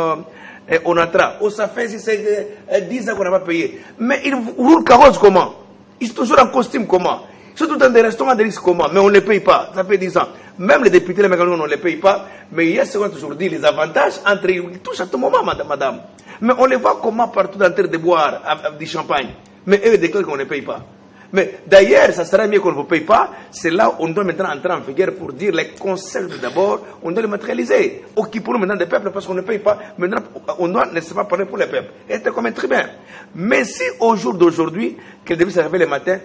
Onatra. Oh, ça fait 10 ans qu'on n'a pas payé. Mais il roule carrosse comment? Il est toujours en costume comment? Surtout dans des restaurants de luxe comment? Mais on ne les paye pas. Ça fait 10 ans. Même les députés, les mécanismes, on ne les paye pas. Mais il y a ce qu'on a toujours dit, les avantages entre eux. Ils touchent à tout moment, madame. Mais on les voit comment partout en train de boire du champagne. Mais eux, ils déclarent qu'on ne paye pas. Mais d'ailleurs, ça serait mieux qu'on ne vous paye pas. C'est là où on doit maintenant entrer en vigueur pour dire les concepts d'abord, on doit les matérialiser. Occupons-nous maintenant des peuples parce qu'on ne paye pas. Maintenant, on doit ne pas parler pour les peuples. Être comme un tribun. Mais si au jour d'aujourd'hui, qu'elle devait se réveiller le matin,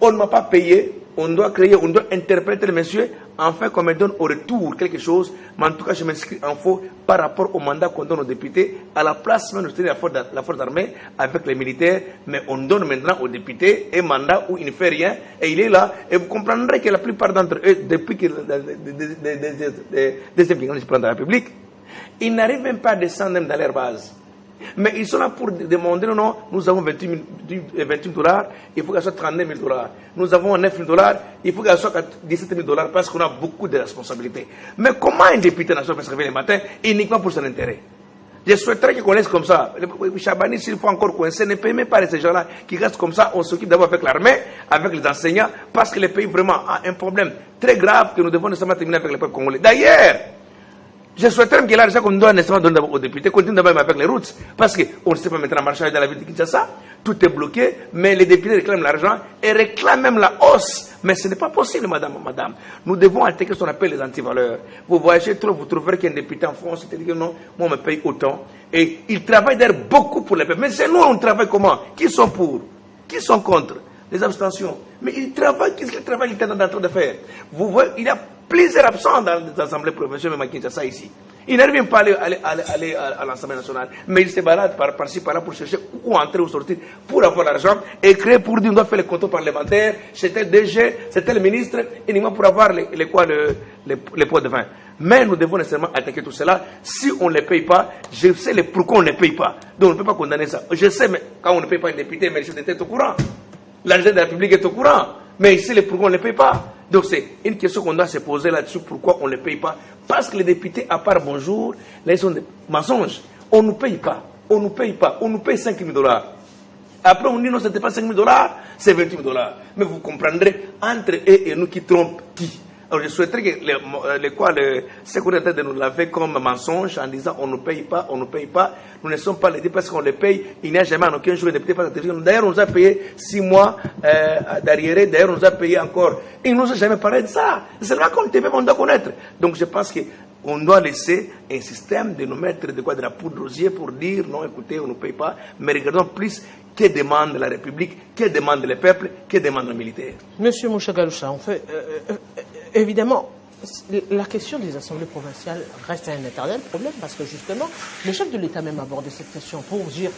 on ne m'a pas payé, on doit créer, on doit interpréter le monsieur, enfin qu'on me donne au retour quelque chose, mais en tout cas je m'inscris en faux par rapport au mandat qu'on donne aux députés, à la place même de soutenir la force armée avec les militaires, mais on donne maintenant aux députés un mandat où il ne fait rien, et il est là, et vous comprendrez que la plupart d'entre eux, depuis que des immigrants se prennent dans la République, ils n'arrivent même pas à descendre même dans leur base. Mais ils sont là pour demander, non, nous avons 28 $, il faut qu'elle soit 39 $. Nous avons 9 $, il faut qu'elle soit 17 $, parce qu'on a beaucoup de responsabilités. Mais comment un député national peut se réveiller le matin uniquement pour son intérêt? Je souhaiterais qu'ils connaissent comme ça. Chabani, s'il faut encore coincer, ne paye même pas ces gens-là qui restent comme ça. On s'occupe d'abord avec l'armée, avec les enseignants, parce que le pays vraiment a un problème très grave que nous devons nécessairement terminer avec le peuple congolais. D'ailleurs, Je souhaiterais que l'argent qu'on doit nécessairement donner aux députés continue d'abord avec les routes. Parce qu'on ne sait pas maintenant marcher dans la ville de Kinshasa. Tout est bloqué, mais les députés réclament l'argent et réclament même la hausse. Mais ce n'est pas possible, madame. Nous devons attaquer ce qu'on appelle les antivaleurs. Vous voyagez trop, vous trouverez qu'un député en France, il dit que non, moi, on me paye autant. Et il travaille d'ailleurs beaucoup pour les peuples. Mais c'est nous, on travaille comment? Qui sont pour? Qui sont contre? Les abstentions. Mais il travaille, qu'est-ce qu'il travaille, il est en train de faire? Vous voyez, il y a plusieurs absents dans les assemblées provinciales, même à Kinshasa ici. Il n'arrive pas à aller à l'Assemblée nationale, mais il se balade par-ci, par-là pour chercher où entrer ou sortir, pour avoir l'argent, et créer pour dire on doit faire les comptes parlementaires, c'est tel DG, c'est tel ministre, uniquement pour avoir les pots de vin. Mais nous devons nécessairement attaquer tout cela. Si on ne les paye pas, je sais pourquoi on ne les paye pas. Donc on ne peut pas condamner ça. Je sais, mais quand on ne paye pas un député, mais le chef d'État est au courant. L'argent de la République est au courant. Mais ici, pourquoi on ne les paye pas? Donc c'est une question qu'on doit se poser là-dessus, pourquoi on ne les paye pas? Parce que les députés, à part bonjour, là ils sont des mensonges. On ne nous paye pas, on ne nous paye pas, on nous paye 5 000 $. Après on dit non, ce n'était pas 5 000 $, c'est 28 000 $. Mais vous comprendrez, entre eux et nous qui trompent qui? Alors je souhaiterais que ce qu'on est en train de nous laver comme mensonge en disant on ne paye pas, on ne paye pas. Nous ne sommes pas les députés parce qu'on les paye. Il n'y a jamais en aucun jour les députés pas d'attention. D'ailleurs, on nous a payé 6 mois d'arriéré. D'ailleurs, on nous a payé encore. Ils ne nous ont jamais parlé de ça. C'est là qu'on on doit connaître. Donc je pense qu'on doit laisser un système de nous mettre de la poudre aux yeux pour dire non, écoutez, on ne paye pas. Mais regardons plus que demande la République, que demande le peuple, que demande le militaire. Monsieur Mouchagaloucha, en fait, évidemment, la question des assemblées provinciales reste un éternel problème parce que justement, le chef de l'État même a abordé cette question pour dire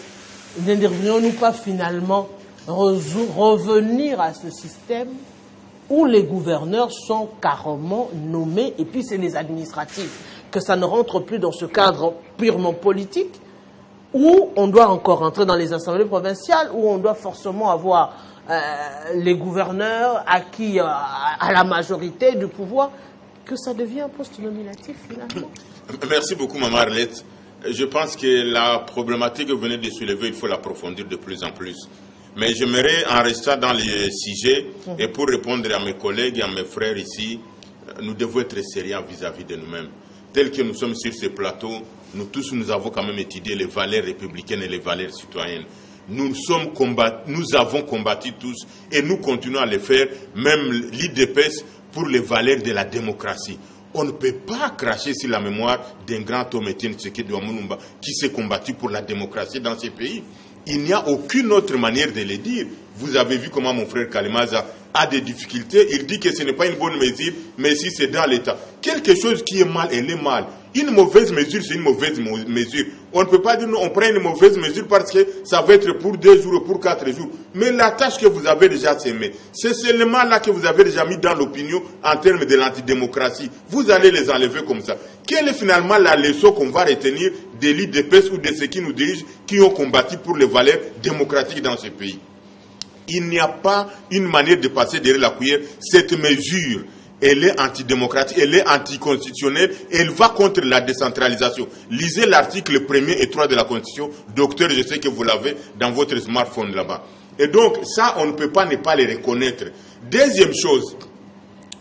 ne devrions-nous pas finalement revenir à ce système où les gouverneurs sont carrément nommés et puis c'est les administratifs, que ça ne rentre plus dans ce cadre purement politique où on doit encore entrer dans les assemblées provinciales, où on doit forcément avoir les gouverneurs acquis à la majorité du pouvoir, que ça devient un poste nominatif finalement. Merci beaucoup, Maman Arlette. Je pense que la problématique que vous venez de soulever, il faut l'approfondir de plus en plus. Mais j'aimerais, en restant dans les sujets, et pour répondre à mes collègues et à mes frères ici, nous devons être sérieux vis-à-vis de nous-mêmes. Tel que nous sommes sur ce plateau, nous tous, nous avons quand même étudié les valeurs républicaines et les valeurs citoyennes. Nous avons combattu tous et nous continuons à le faire, même l'IDPS, pour les valeurs de la démocratie. On ne peut pas cracher sur la mémoire d'un grand homme, Étienne Tshisekedi Mulumba, qui s'est combattu pour la démocratie dans ce pays. Il n'y a aucune autre manière de le dire. Vous avez vu comment mon frère Kalemaza a des difficultés. Il dit que ce n'est pas une bonne mesure, mais si c'est dans l'État. Quelque chose qui est mal, elle est mal. Une mauvaise mesure, c'est une mauvaise mesure. On ne peut pas dire, non, on prend une mauvaise mesure parce que ça va être pour 2 jours ou pour 4 jours. Mais la tâche que vous avez déjà sémée, c'est seulement là que vous avez déjà mis dans l'opinion en termes de l'antidémocratie. Vous allez les enlever comme ça. Quelle est finalement la leçon qu'on va retenir de l'IDPS ou de ceux qui nous dirigent, qui ont combattu pour les valeurs démocratiques dans ce pays? Il n'y a pas une manière de passer derrière la cuillère. Cette mesure, elle est antidémocratique, elle est anticonstitutionnelle, elle va contre la décentralisation. Lisez l'article 1er et 3 de la Constitution. Docteur, je sais que vous l'avez dans votre smartphone là-bas. Et donc, ça, on ne peut pas ne pas les reconnaître. Deuxième chose,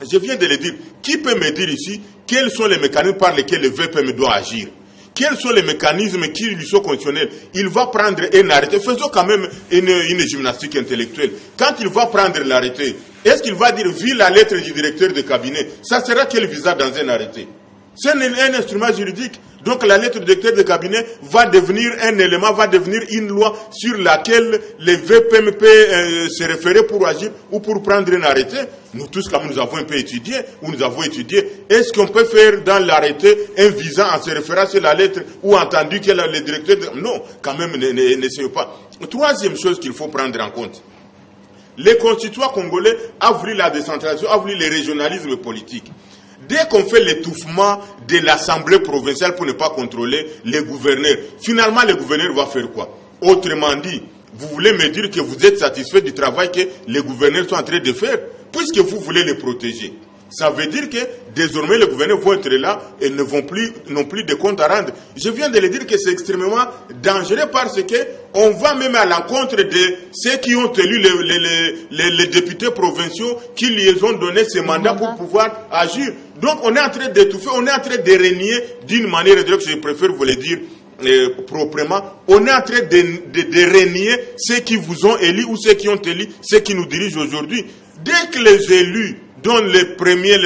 je viens de le dire, qui peut me dire ici quels sont les mécanismes par lesquels le VPM doit agir? Quels sont les mécanismes qui lui sont conditionnels? Il va prendre un arrêté. Faisons quand même une gymnastique intellectuelle. Quand il va prendre l'arrêté, est-ce qu'il va dire, vu la lettre du directeur de cabinet, ça sera quel visa dans un arrêté? C'est un instrument juridique. Donc la lettre du directeur de cabinet va devenir un élément, va devenir une loi sur laquelle les VPM peuvent se référer pour agir ou pour prendre un arrêté. Nous tous, comme nous avons un peu étudié, ou nous avons étudié, est-ce qu'on peut faire dans l'arrêté un visa en se référant sur la lettre ou entendu que le directeur de... Non, quand même, n'essayez pas. Troisième chose qu'il faut prendre en compte. Les constituants congolais ont voulu la décentralisation, ont voulu le régionalisme politique. Dès qu'on fait l'étouffement de l'Assemblée provinciale pour ne pas contrôler les gouverneurs, finalement, les gouverneurs vont faire quoi? Autrement dit, vous voulez me dire que vous êtes satisfait du travail que les gouverneurs sont en train de faire, puisque vous voulez les protéger. Ça veut dire que désormais les gouverneurs vont être là et n'ont plus de comptes à rendre. Je viens de le dire que c'est extrêmement dangereux parce que on va même à l'encontre de ceux qui ont élu les députés provinciaux qui lui ont donné ces mandats pour pouvoir agir. Donc on est en train d'étouffer, on est en train de renier d'une manière, je préfère vous le dire proprement, on est en train de renier ceux qui vous ont élus ou ceux qui ont élu, ceux qui nous dirigent aujourd'hui. Dès que les élus donnent les premiers,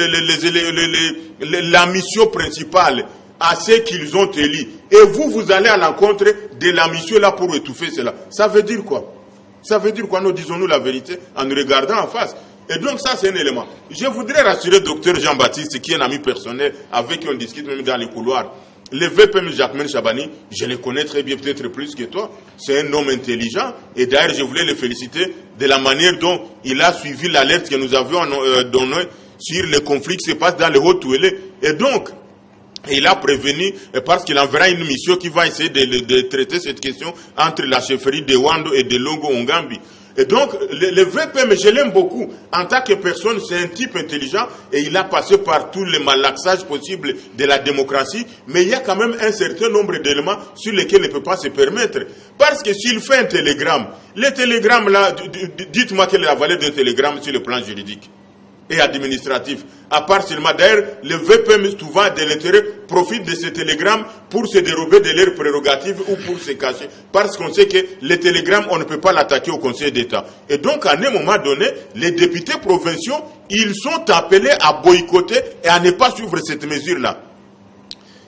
la mission principale à ceux qu'ils ont élus, et vous allez à l'encontre de la mission là pour étouffer cela. Ça veut dire quoi? Ça veut dire quoi? Nous disons-nous la vérité en nous regardant en face. Et donc ça, c'est un élément. Je voudrais rassurer Dr Jean-Baptiste, qui est un ami personnel, avec qui on discute même dans les couloirs. Le VPM Jacquemain Chabani, je le connais très bien, peut-être plus que toi. C'est un homme intelligent. Et d'ailleurs, je voulais le féliciter de la manière dont il a suivi l'alerte que nous avions donnée sur les conflits qui se passent dans le Haut-Touélé. Et donc, il a prévenu, parce qu'il enverra une mission qui va essayer de traiter cette question entre la chefferie de Wando et de Longo-Ongambi. Et donc, le VPM, je l'aime beaucoup. En tant que personne, c'est un type intelligent et il a passé par tous les malaxages possibles de la démocratie. Mais il y a quand même un certain nombre d'éléments sur lesquels il ne peut pas se permettre. Parce que s'il fait un télégramme, le télégramme là, dites-moi quelle est la valeur d'un télégramme sur le plan juridique et administratif. À part seulement, d'ailleurs, le VPM souvent de l'intérieur profite de ce télégramme pour se dérober de leurs prérogatives ou pour se cacher. Parce qu'on sait que le télégramme, on ne peut pas l'attaquer au Conseil d'État. Et donc, à un moment donné, les députés provinciaux, ils sont appelés à boycotter et à ne pas suivre cette mesure-là.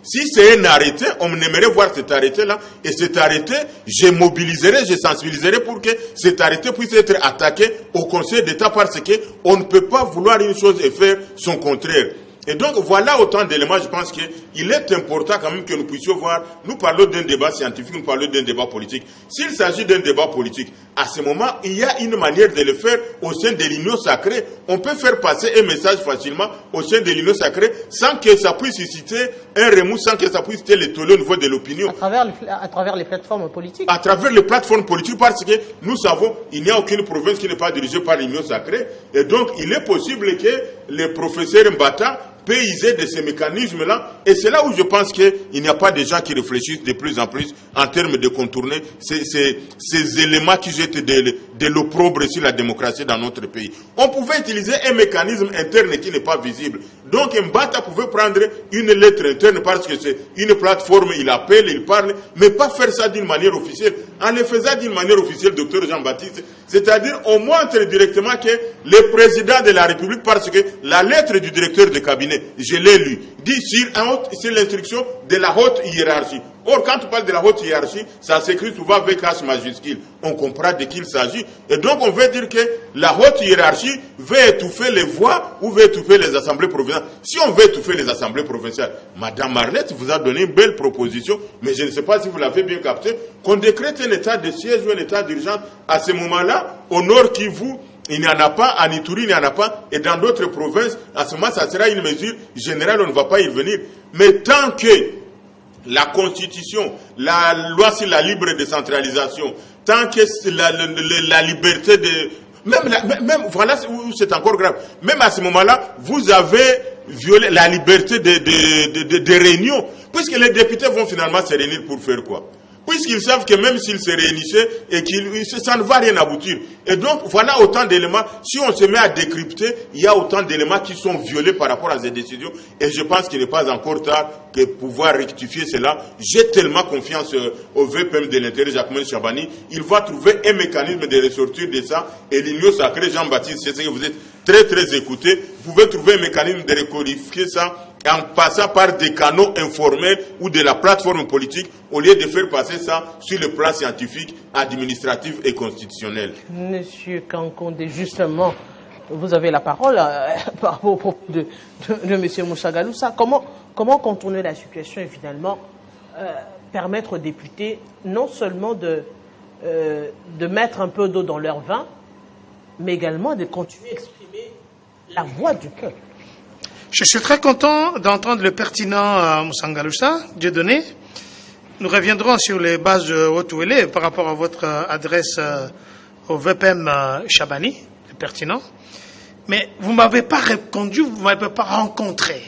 Si c'est un arrêté, on aimerait voir cet arrêté-là. Et cet arrêté, je mobiliserai, je sensibiliserai pour que cet arrêté puisse être attaqué au Conseil d'État parce qu'on ne peut pas vouloir une chose et faire son contraire. Et donc, voilà autant d'éléments, je pense qu'il est important quand même que nous puissions voir, nous parlons d'un débat scientifique, nous parlons d'un débat politique. S'il s'agit d'un débat politique, à ce moment, il y a une manière de le faire au sein de l'Union sacrée. On peut faire passer un message facilement au sein de l'Union sacrée sans que ça puisse susciter un remous, sans que ça puisse le toller au niveau de l'opinion. À travers les plateformes politiques. À travers les plateformes politiques, parce que nous savons, il n'y a aucune province qui n'est pas dirigée par l'Union sacrée. Et donc, il est possible que les professeurs Mbata peut user de ces mécanismes-là. Et c'est là où je pense qu'il n'y a pas de gens qui réfléchissent de plus en plus en termes de contourner ces éléments qui jettent de l'opprobre sur la démocratie dans notre pays. On pouvait utiliser un mécanisme interne qui n'est pas visible. Donc Mbata pouvait prendre une lettre interne parce que c'est une plateforme, il appelle, il parle, mais pas faire ça d'une manière officielle. En le faisant d'une manière officielle, docteur Jean-Baptiste, c'est-à-dire on montre directement que le président de la République, parce que la lettre du directeur de cabinet, je l'ai lu, dit sur l'instruction de la haute hiérarchie. Or, quand on parle de la haute hiérarchie, ça s'écrit souvent avec H majuscule. On comprend de qui il s'agit. Et donc, on veut dire que la haute hiérarchie veut étouffer les voix ou veut étouffer les assemblées provinciales. Si on veut étouffer les assemblées provinciales, Madame Arlette vous a donné une belle proposition, mais je ne sais pas si vous l'avez bien capté, qu'on décrète un état de siège ou un état d'urgence. À ce moment-là, au Nord Kivu, il n'y en a pas, à Ituri, il n'y en a pas, et dans d'autres provinces, à ce moment, ça sera une mesure générale, on ne va pas y venir. Mais tant que la Constitution, la loi sur la libre décentralisation, tant que la liberté de... Même voilà où c'est encore grave. Même à ce moment-là, vous avez violé la liberté de réunion, puisque les députés vont finalement se réunir pour faire quoi? Puisqu'ils savent que même s'ils se réunissaient et ça ne va rien aboutir. Et donc, voilà autant d'éléments. Si on se met à décrypter, il y a autant d'éléments qui sont violés par rapport à ces décisions. Et je pense qu'il n'est pas encore tard que pouvoir rectifier cela. J'ai tellement confiance au VPM de l'intérieur, Jacquemain Chabani. Il va trouver un mécanisme de ressortir de ça. Et l'Union sacrée, Jean-Baptiste, c'est ce que vous êtes très très écouté. Vous pouvez trouver un mécanisme de recodifier ça en passant par des canaux informels ou de la plateforme politique, au lieu de faire passer ça sur le plan scientifique, administratif et constitutionnel. Monsieur Kankonde, justement, vous avez la parole par rapport au propos de Monsieur Mouchagaloussa. Comment contourner la situation et finalement permettre aux députés non seulement de mettre un peu d'eau dans leur vin, mais également de continuer à exprimer la voix du peuple? Je suis très content d'entendre le pertinent Mouchagaloussa, Dieudonné. Nous reviendrons sur les bases de Haut-Touélé par rapport à votre adresse au VPM Chabani, le pertinent. Mais vous ne m'avez pas répondu, vous ne m'avez pas rencontré.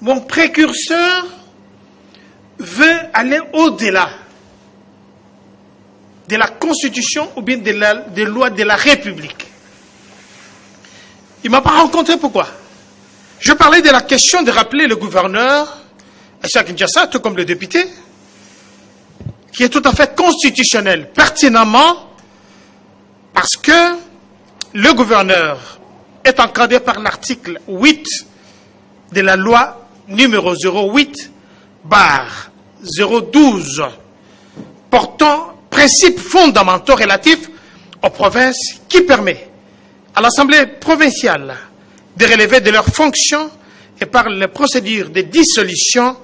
Mon précurseur veut aller au-delà de la Constitution ou bien des lois de la République. Il ne m'a pas rencontré, pourquoi? Je parlais de la question de rappeler le gouverneur, à Kinshasa, tout comme le député, qui est tout à fait constitutionnel, pertinemment, parce que le gouverneur est encadré par l'article 8 de la loi numéro 08/012 portant principes fondamentaux relatifs aux provinces qui permet à l'Assemblée provinciale de relever de leurs fonctions et par les procédures de dissolution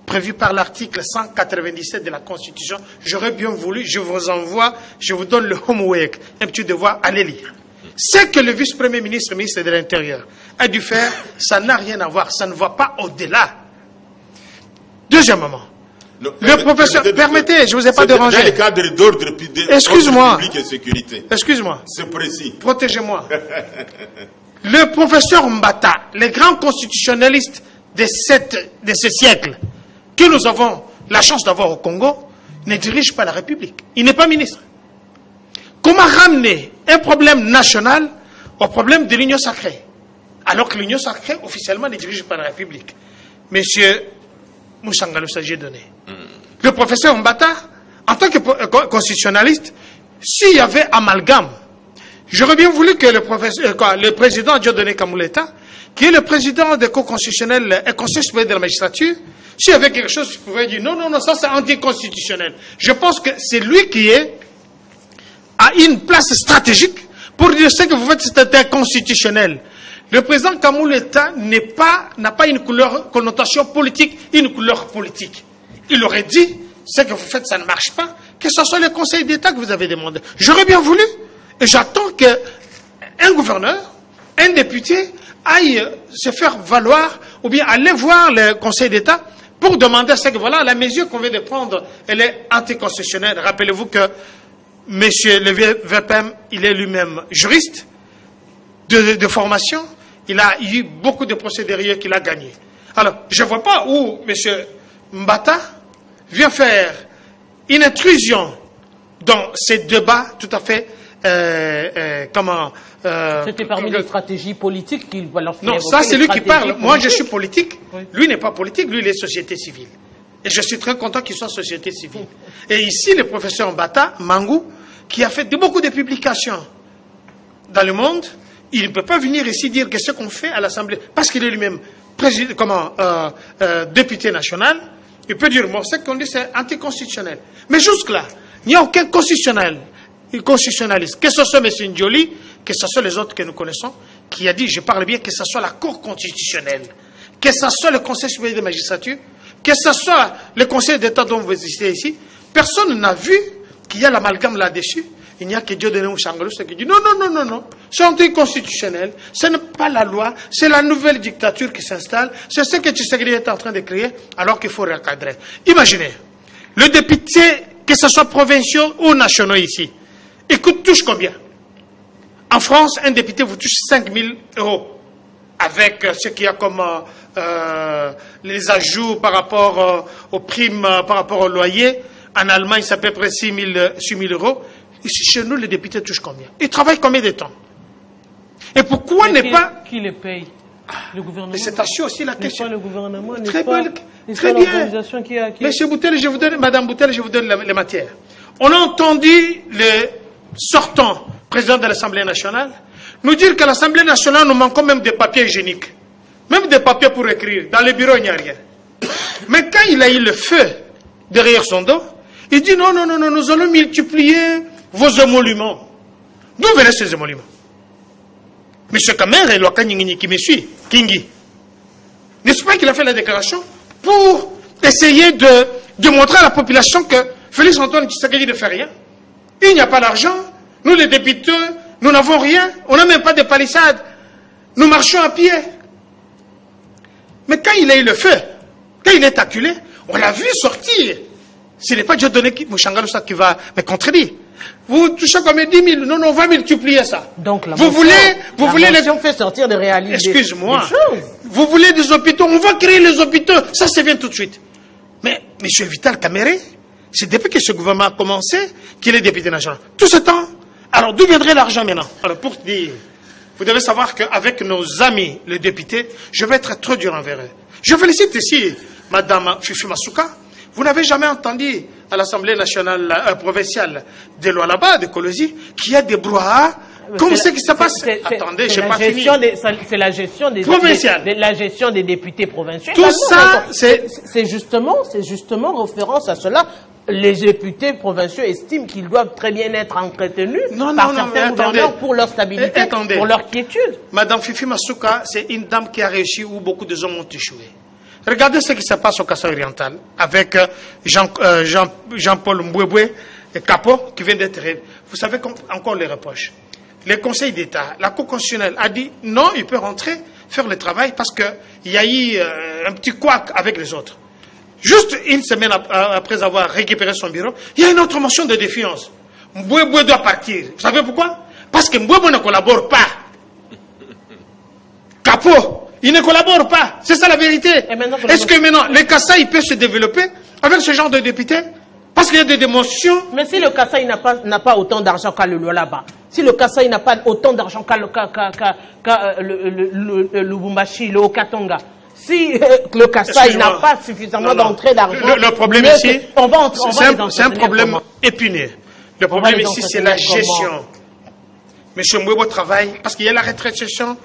prévues par l'article 197 de la Constitution. J'aurais bien voulu, je vous envoie, je vous donne le homework, un petit devoir, allez lire. Ce que le vice-premier ministre, ministre de l'Intérieur, a dû faire, ça n'a rien à voir, ça ne va pas au-delà. Deuxièmement, le professeur, permettez, je ne vous ai pas dérangé. Dans le cadre d'ordre public et sécurité. Excuse-moi. C'est précis. Protégez-moi. Le professeur Mbata, le grand constitutionnaliste de ce siècle, que nous avons la chance d'avoir au Congo, ne dirige pas la République. Il n'est pas ministre. Comment ramener un problème national au problème de l'Union sacrée, alors que l'Union sacrée, officiellement, ne dirige pas la République? Monsieur Moussangalo s'agit donné. Le professeur Mbata, en tant que constitutionnaliste, s'il y avait amalgame, j'aurais bien voulu que le président Dieudonné Kamuleta, qui est le président des cours constitutionnels et conseil supérieur de la magistrature, s'il y avait quelque chose, il pouvait dire non, non, non, ça c'est anticonstitutionnel. Je pense que c'est lui qui a une place stratégique pour dire ce que vous faites, c'est inconstitutionnel. Le président Kamuleta n'a pas une connotation politique, une couleur politique. Il aurait dit, ce que vous faites, ça ne marche pas, que ce soit le Conseil d'État que vous avez demandé. J'aurais bien voulu, et j'attends qu'un gouverneur, un député, aille se faire valoir, ou bien aller voir le Conseil d'État pour demander ce que, voilà, la mesure qu'on vient de prendre, elle est anticonstitutionnelle. Rappelez-vous que M. le VPM, il est lui-même juriste de formation. Il a eu beaucoup de procéduriers qu'il a gagnés. Alors, je ne vois pas où M. Mbata vient faire une intrusion dans ces débats tout à fait... C'était parmi les stratégies politiques qu'il va leur faire. Non, ça c'est lui qui parle. Moi je suis politique. Oui. Lui n'est pas politique, lui il est société civile. Et je suis très content qu'il soit société civile. Et ici, le professeur Mbata Mangou, qui a fait beaucoup de publications dans le monde, il ne peut pas venir ici dire que ce qu'on fait à l'Assemblée, parce qu'il est lui-même député national, il peut dire, bon, ce qu'on dit c'est anticonstitutionnel. Mais jusque-là, il n'y a aucun constitutionnaliste, que ce soit M. Ndioli, que ce soit les autres que nous connaissons, qui a dit, je parle bien, que ce soit la Cour constitutionnelle, que ce soit le Conseil supérieur de magistrature, que ce soit le Conseil d'État dont vous existez ici, personne n'a vu qu'il y a l'amalgame là-dessus. Il n'y a que Dieudonné Moussangalo qui dit non, non, non, non, non, c'est anticonstitutionnel, ce n'est pas la loi, c'est la nouvelle dictature qui s'installe, c'est ce que Tshisekedi est en train de créer, alors qu'il faut recadrer. Imaginez, le député, que ce soit provinciaux ou nationaux ici, touche combien? En France, un député vous touche 5 000 €, avec ce qu'il y a comme les ajouts par rapport aux primes, par rapport au loyer. En Allemagne, c'est à peu près 6 000 €. Ici, chez nous, les députés touchent combien? Ils travaillent combien de temps? Et pourquoi n'est pas... Qui les paye? Le gouvernement? C'est aussi la question. Pas le gouvernement, très bien. Monsieur Boutel, Madame Boutel, je vous donne les matières. On a entendu le sortant président de l'Assemblée nationale nous dire qu'à l'Assemblée nationale, nous manquons même des papiers hygiéniques. Même des papiers pour écrire. Dans les bureaux, il n'y a rien. Mais quand il a eu le feu derrière son dos, il dit non, non, non, non, nous allons multiplier vos émoluments. D'où viennent ces émoluments? Monsieur Kamer et Loakanyingini qui me suit, Kingi. N'est-ce pas qu'il a fait la déclaration pour essayer de montrer à la population que Félix Antoine Tshisekedi ne fait rien? Il n'y a pas d'argent. Nous, les députés, nous n'avons rien. On n'a même pas de palissades. Nous marchons à pied. Mais quand il a eu le feu, quand il est acculé, on l'a vu sortir. Ce n'est pas Dieudonné Moussangalo qui va me contredire. Vous touchez comme 10 000. Non, on va multiplier ça. Donc, vous voulez les gens fait sortir de réalité. Excuse-moi. Vous voulez des hôpitaux? On va créer les hôpitaux. Ça vient tout de suite. Mais, M. Vital Kamerhe, c'est depuis que ce gouvernement a commencé qu'il est député national. Tout ce temps. Alors, d'où viendrait l'argent maintenant? Alors, pour dire, vous devez savoir qu'avec nos amis, les députés, je vais être trop dur envers eux. Je félicite ici Mme Fifi Masuka. Vous n'avez jamais entendu à l'Assemblée nationale provinciale de Lualaba, de Kolosi, qu'il y a des brouhahas comme ce qui se passe. Attendez, je n'ai pas fini. C'est la gestion des la gestion des députés provinciaux. Tout ça, c'est justement référence à cela. Les députés provinciaux estiment qu'ils doivent très bien être entretenus par certains gouverneurs pour leur stabilité, pour leur quiétude. Madame Fifi Masuka, c'est une dame qui a réussi où beaucoup de hommes ont échoué. Regardez ce qui se passe au Kasaï oriental avec Jean-Paul Mbouéboué et Capo qui vient d'être... Vous savez encore les reproches. Le Conseil d'État, la Cour constitutionnelle a dit non, il peut rentrer, faire le travail parce qu'il y a eu un petit couac avec les autres. Juste une semaine après avoir récupéré son bureau, il y a une autre motion de défiance. Mbouéboué doit partir. Vous savez pourquoi? Parce que Mbouéboué ne collabore pas. Capo, il ne collabore pas. C'est ça la vérité. Est-ce que maintenant, le Kasaï peut se développer avec ce genre de députés? Parce qu'il y a des démonstrations. Mais si le Kasaï n'a pas autant d'argent qu'à le Lualaba, si le Kasaï n'a pas autant d'argent qu'à le Lubumbashi, le Haut-Katanga, si le Kasaï n'a pas suffisamment d'entrée d'argent, le problème ici, c'est un problème épineux. Le problème ici, c'est la gestion. M. Mbouéboué travaille, parce qu'il y a la rétrocession,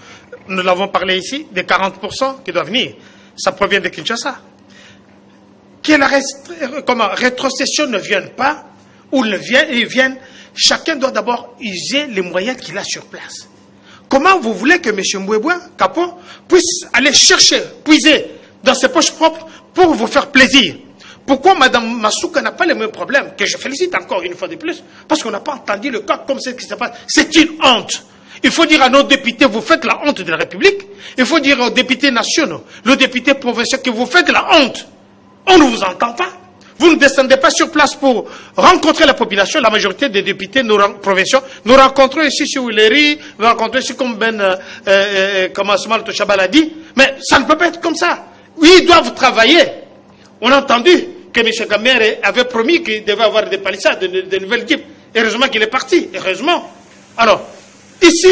nous l'avons parlé ici, des 40% qui doivent venir. Ça provient de Kinshasa. Que la rétrocession ne vienne pas, ou ils viennent, chacun doit d'abord user les moyens qu'il a sur place. Comment vous voulez que M. Mbouéboué, Capo, puisse aller chercher, puiser dans ses poches propres pour vous faire plaisir? Pourquoi Mme Masuka n'a pas les mêmes problèmes, que je félicite encore une fois de plus, parce qu'on n'a pas entendu le cas comme ce qui se passe. C'est une honte. Il faut dire à nos députés, vous faites la honte de la République. Il faut dire aux députés nationaux, aux députés provinciaux, que vous faites la honte. On ne vous entend pas. Vous ne descendez pas sur place pour rencontrer la population. La majorité des députés provinciaux nous rencontrons ici sur Willery, nous rencontrons ici comme comme Asmal Touchabal a dit. Mais ça ne peut pas être comme ça. Oui, ils doivent travailler. On a entendu que M. Kamerhe avait promis qu'il devait avoir des palissades, de nouvelles équipes. Heureusement qu'il est parti. Heureusement. Alors, ici,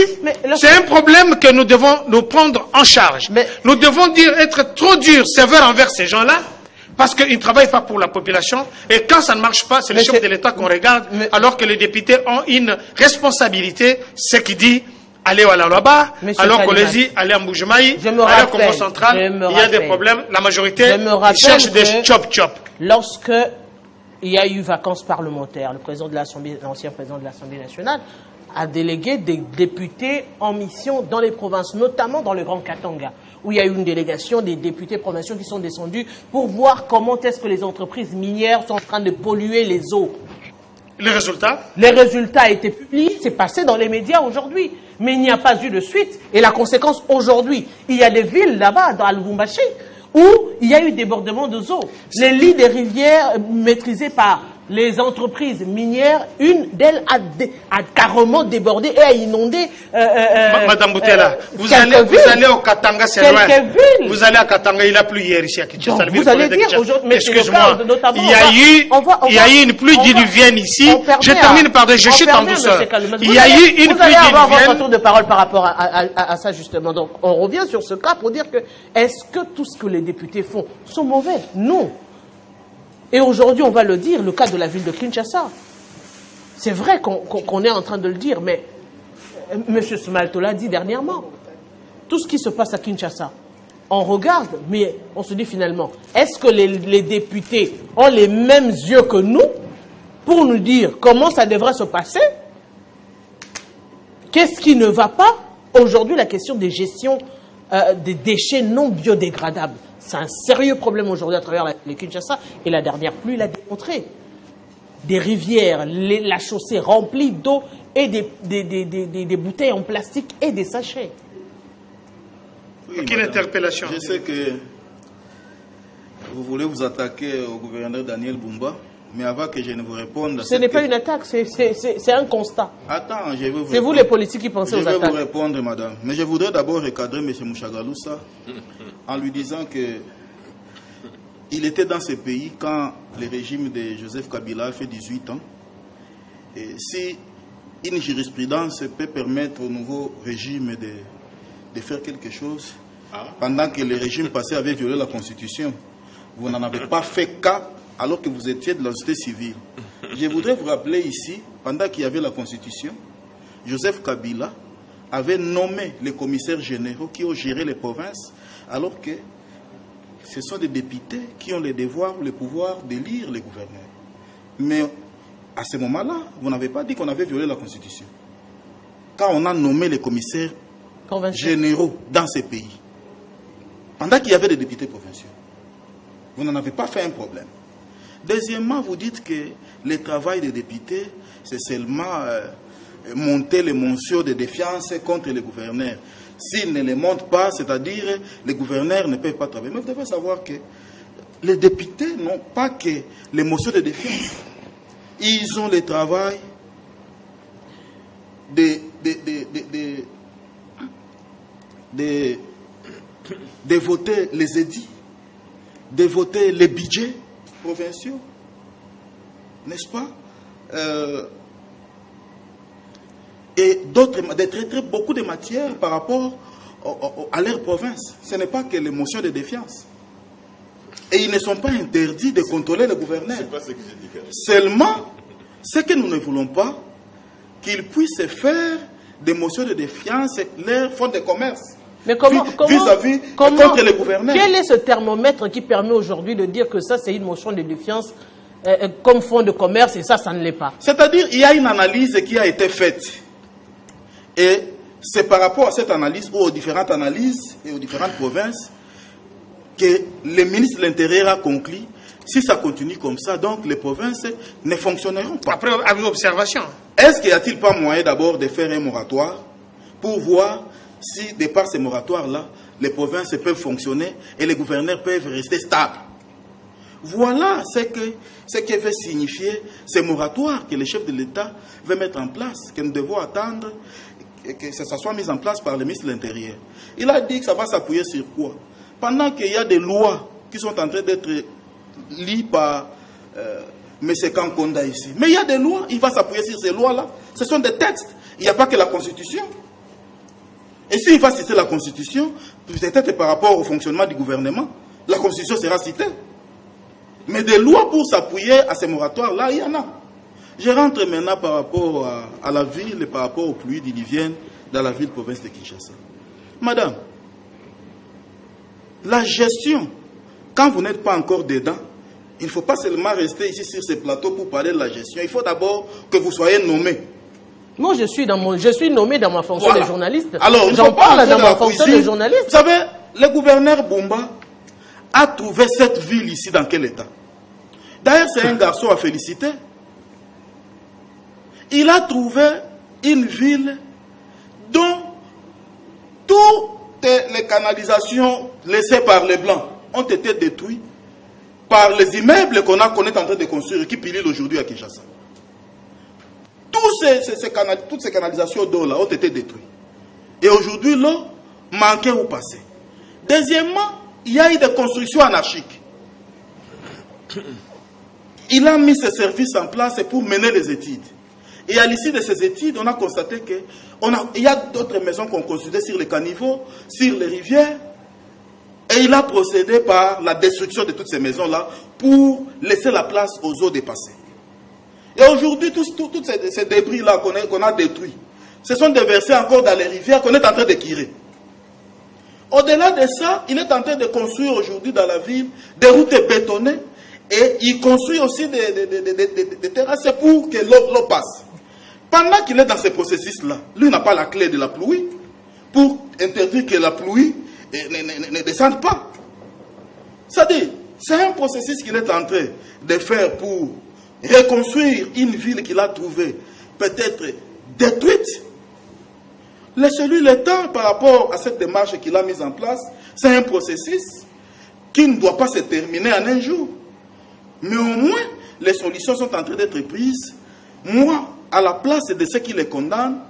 c'est un problème que nous devons nous prendre en charge. Nous devons être trop durs, sévères envers ces gens-là, parce qu'ils ne travaillent pas pour la population. Et quand ça ne marche pas, c'est le chef de l'État qu'on regarde, alors que les députés ont une responsabilité, ce qui dit aller à la Lualaba, alors qu'on les dit aller à Mbujimayi, aller au Congo central, il y a des problèmes. La majorité cherche des chop-chop. Lorsque il y a eu vacances parlementaires, le président de l'Assemblée, l'ancien président de l'Assemblée nationale, a délégué des députés en mission dans les provinces, notamment dans le Grand Katanga, où il y a eu une délégation des députés provinciaux qui sont descendus pour voir comment est-ce que les entreprises minières sont en train de polluer les eaux. Les résultats? Les résultats ont été publiés, c'est passé dans les médias aujourd'hui, mais il n'y a pas eu de suite. Et la conséquence aujourd'hui, il y a des villes là-bas, dans Lubumbashi, où il y a eu débordement de eaux. Les lits des rivières maîtrisés par les entreprises minières, une d'elles a carrément débordé et a inondé. Madame Boutella, vous allez au Katanga, c'est loin. Vous allez à Katanga, il a plu hier ici à Kinshasa. Vous allez dire aujourd'hui, excuse-moi, il y a eu une pluie diluvienne ici. Je termine par des chutes en douceur. Il y a eu une pluie diluvienne. Vous allez avoir votre tour de parole par rapport à ça justement. Donc on revient sur ce cas pour dire que est-ce que tout ce que les députés font sont mauvais? Non. Et aujourd'hui, on va le dire, le cas de la ville de Kinshasa. C'est vrai qu'on est en train de le dire, mais M. Smalto l'a dit dernièrement. Tout ce qui se passe à Kinshasa, on regarde, mais on se dit finalement, est-ce que les députés ont les mêmes yeux que nous pour nous dire comment ça devrait se passer? Qu'est-ce qui ne va pas? Aujourd'hui, la question des gestions des déchets non biodégradables. C'est un sérieux problème aujourd'hui à travers les Kinshasa, et la dernière pluie l'a démontré. Des rivières, la chaussée remplie d'eau et des bouteilles en plastique et des sachets. Oui, quelle interpellation? Je sais que vous voulez vous attaquer au gouverneur Daniel Bumba, Mais avant que je ne vous réponde... Ce n'est pas une attaque, c'est un constat. Attends, je vais vous C'est vous les politiques qui pensez aux attaques. Je vais vous répondre, madame. Mais je voudrais d'abord recadrer M. Mouchagaloussa en lui disant que il était dans ce pays quand le régime de Joseph Kabila a fait 18 ans. Et si une jurisprudence peut permettre au nouveau régime de faire quelque chose, pendant que le régime passé avait violé la Constitution, vous n'en avez pas fait cas alors que vous étiez de la société civile. Je voudrais vous rappeler ici, pendant qu'il y avait la Constitution, Joseph Kabila avait nommé les commissaires généraux qui ont géré les provinces, alors que ce sont des députés qui ont le devoir ou le pouvoir d'élire les gouverneurs. Mais à ce moment-là, vous n'avez pas dit qu'on avait violé la Constitution. Quand on a nommé les commissaires généraux dans ces pays, pendant qu'il y avait des députés provinciaux, vous n'en avez pas fait un problème. Deuxièmement, vous dites que le travail des députés, c'est seulement monter les motions de défiance contre les gouverneurs. S'ils ne les montent pas, c'est-à-dire les gouverneurs ne peuvent pas travailler. Mais vous devez savoir que les députés n'ont pas que les motions de défiance. Ils ont le travail de voter les édits, de voter les budgets provinciaux, n'est-ce pas? Et d'autres, de traiter beaucoup de matières par rapport à leur province. Ce n'est pas que les motions de défiance. Et ils ne sont pas interdits de contrôler le gouverneur. C'est pas ce que j'ai dit. Seulement, ce que nous ne voulons pas, qu'ils puissent faire des motions de défiance leur fonds de commerce. Mais comment vis-à-vis contre les gouverneurs. Quel est ce thermomètre qui permet aujourd'hui de dire que ça c'est une motion de défiance comme fonds de commerce et ça ne l'est pas? C'est-à-dire il y a une analyse qui a été faite. Et c'est par rapport à cette analyse ou aux différentes analyses et aux différentes provinces que le ministre de l'Intérieur a conclu, si ça continue comme ça, donc les provinces ne fonctionneront pas. Après, avec observation. Est-ce qu'il n'y a-t-il pas moyen d'abord de faire un moratoire pour voir si, de par ces moratoires-là, les provinces peuvent fonctionner et les gouverneurs peuvent rester stables? Voilà ce que veut signifier ces moratoires que le chef de l'État veut mettre en place, que nous devons attendre que ça soit mis en place par le ministre de l'Intérieur. Il a dit que ça va s'appuyer sur quoi? Pendant qu'il y a des lois qui sont en train d'être liées par M. Kankonda ici. Mais il y a des lois, il va s'appuyer sur ces lois-là. Ce sont des textes. Il n'y a pas que la Constitution. Et s'il va citer la Constitution, peut-être par rapport au fonctionnement du gouvernement, la Constitution sera citée. Mais des lois pour s'appuyer à ces moratoires-là, il y en a. Je rentre maintenant par rapport à la ville et par rapport aux pluies diluviennes dans la ville-province de Kinshasa. Madame, la gestion, quand vous n'êtes pas encore dedans, il ne faut pas seulement rester ici sur ces plateaux pour parler de la gestion. Il faut d'abord que vous soyez nommé. Moi, je suis nommé dans ma fonction de journaliste. Alors, j'en parle dans ma fonction de journaliste. Vous savez, le gouverneur Bumba a trouvé cette ville ici dans quel état? D'ailleurs, c'est un garçon à féliciter. Il a trouvé une ville dont toutes les canalisations laissées par les Blancs ont été détruites par les immeubles qu'on est en train de construire, qui pilent aujourd'hui à Kinshasa. Toutes ces canalisations d'eau-là ont été détruites. Et aujourd'hui, l'eau manquait ou passait. Deuxièmement, il y a eu des constructions anarchiques. Il a mis ses services en place pour mener les études. Et à l'issue de ces études, on a constaté qu'il y a d'autres maisons qu'on construisait sur les caniveaux, sur les rivières. Et il a procédé par la destruction de toutes ces maisons-là pour laisser la place aux eaux dépassées. Et aujourd'hui, tous ces débris-là qu'on a détruits, ce sont déversés encore dans les rivières qu'on est en train de tirer. Au-delà de ça, il est en train de construire aujourd'hui dans la ville des routes bétonnées et il construit aussi des terrasses pour que l'eau passe. Pendant qu'il est dans ce processus-là, lui n'a pas la clé de la pluie pour interdire que la pluie ne descende pas. C'est-à-dire, c'est un processus qu'il est en train de faire pour reconstruire une ville qu'il a trouvée peut-être détruite. Laissez-lui le temps par rapport à cette démarche qu'il a mise en place. C'est un processus qui ne doit pas se terminer en un jour. Mais au moins, les solutions sont en train d'être prises. Moi, à la place de ceux qui les condamnent,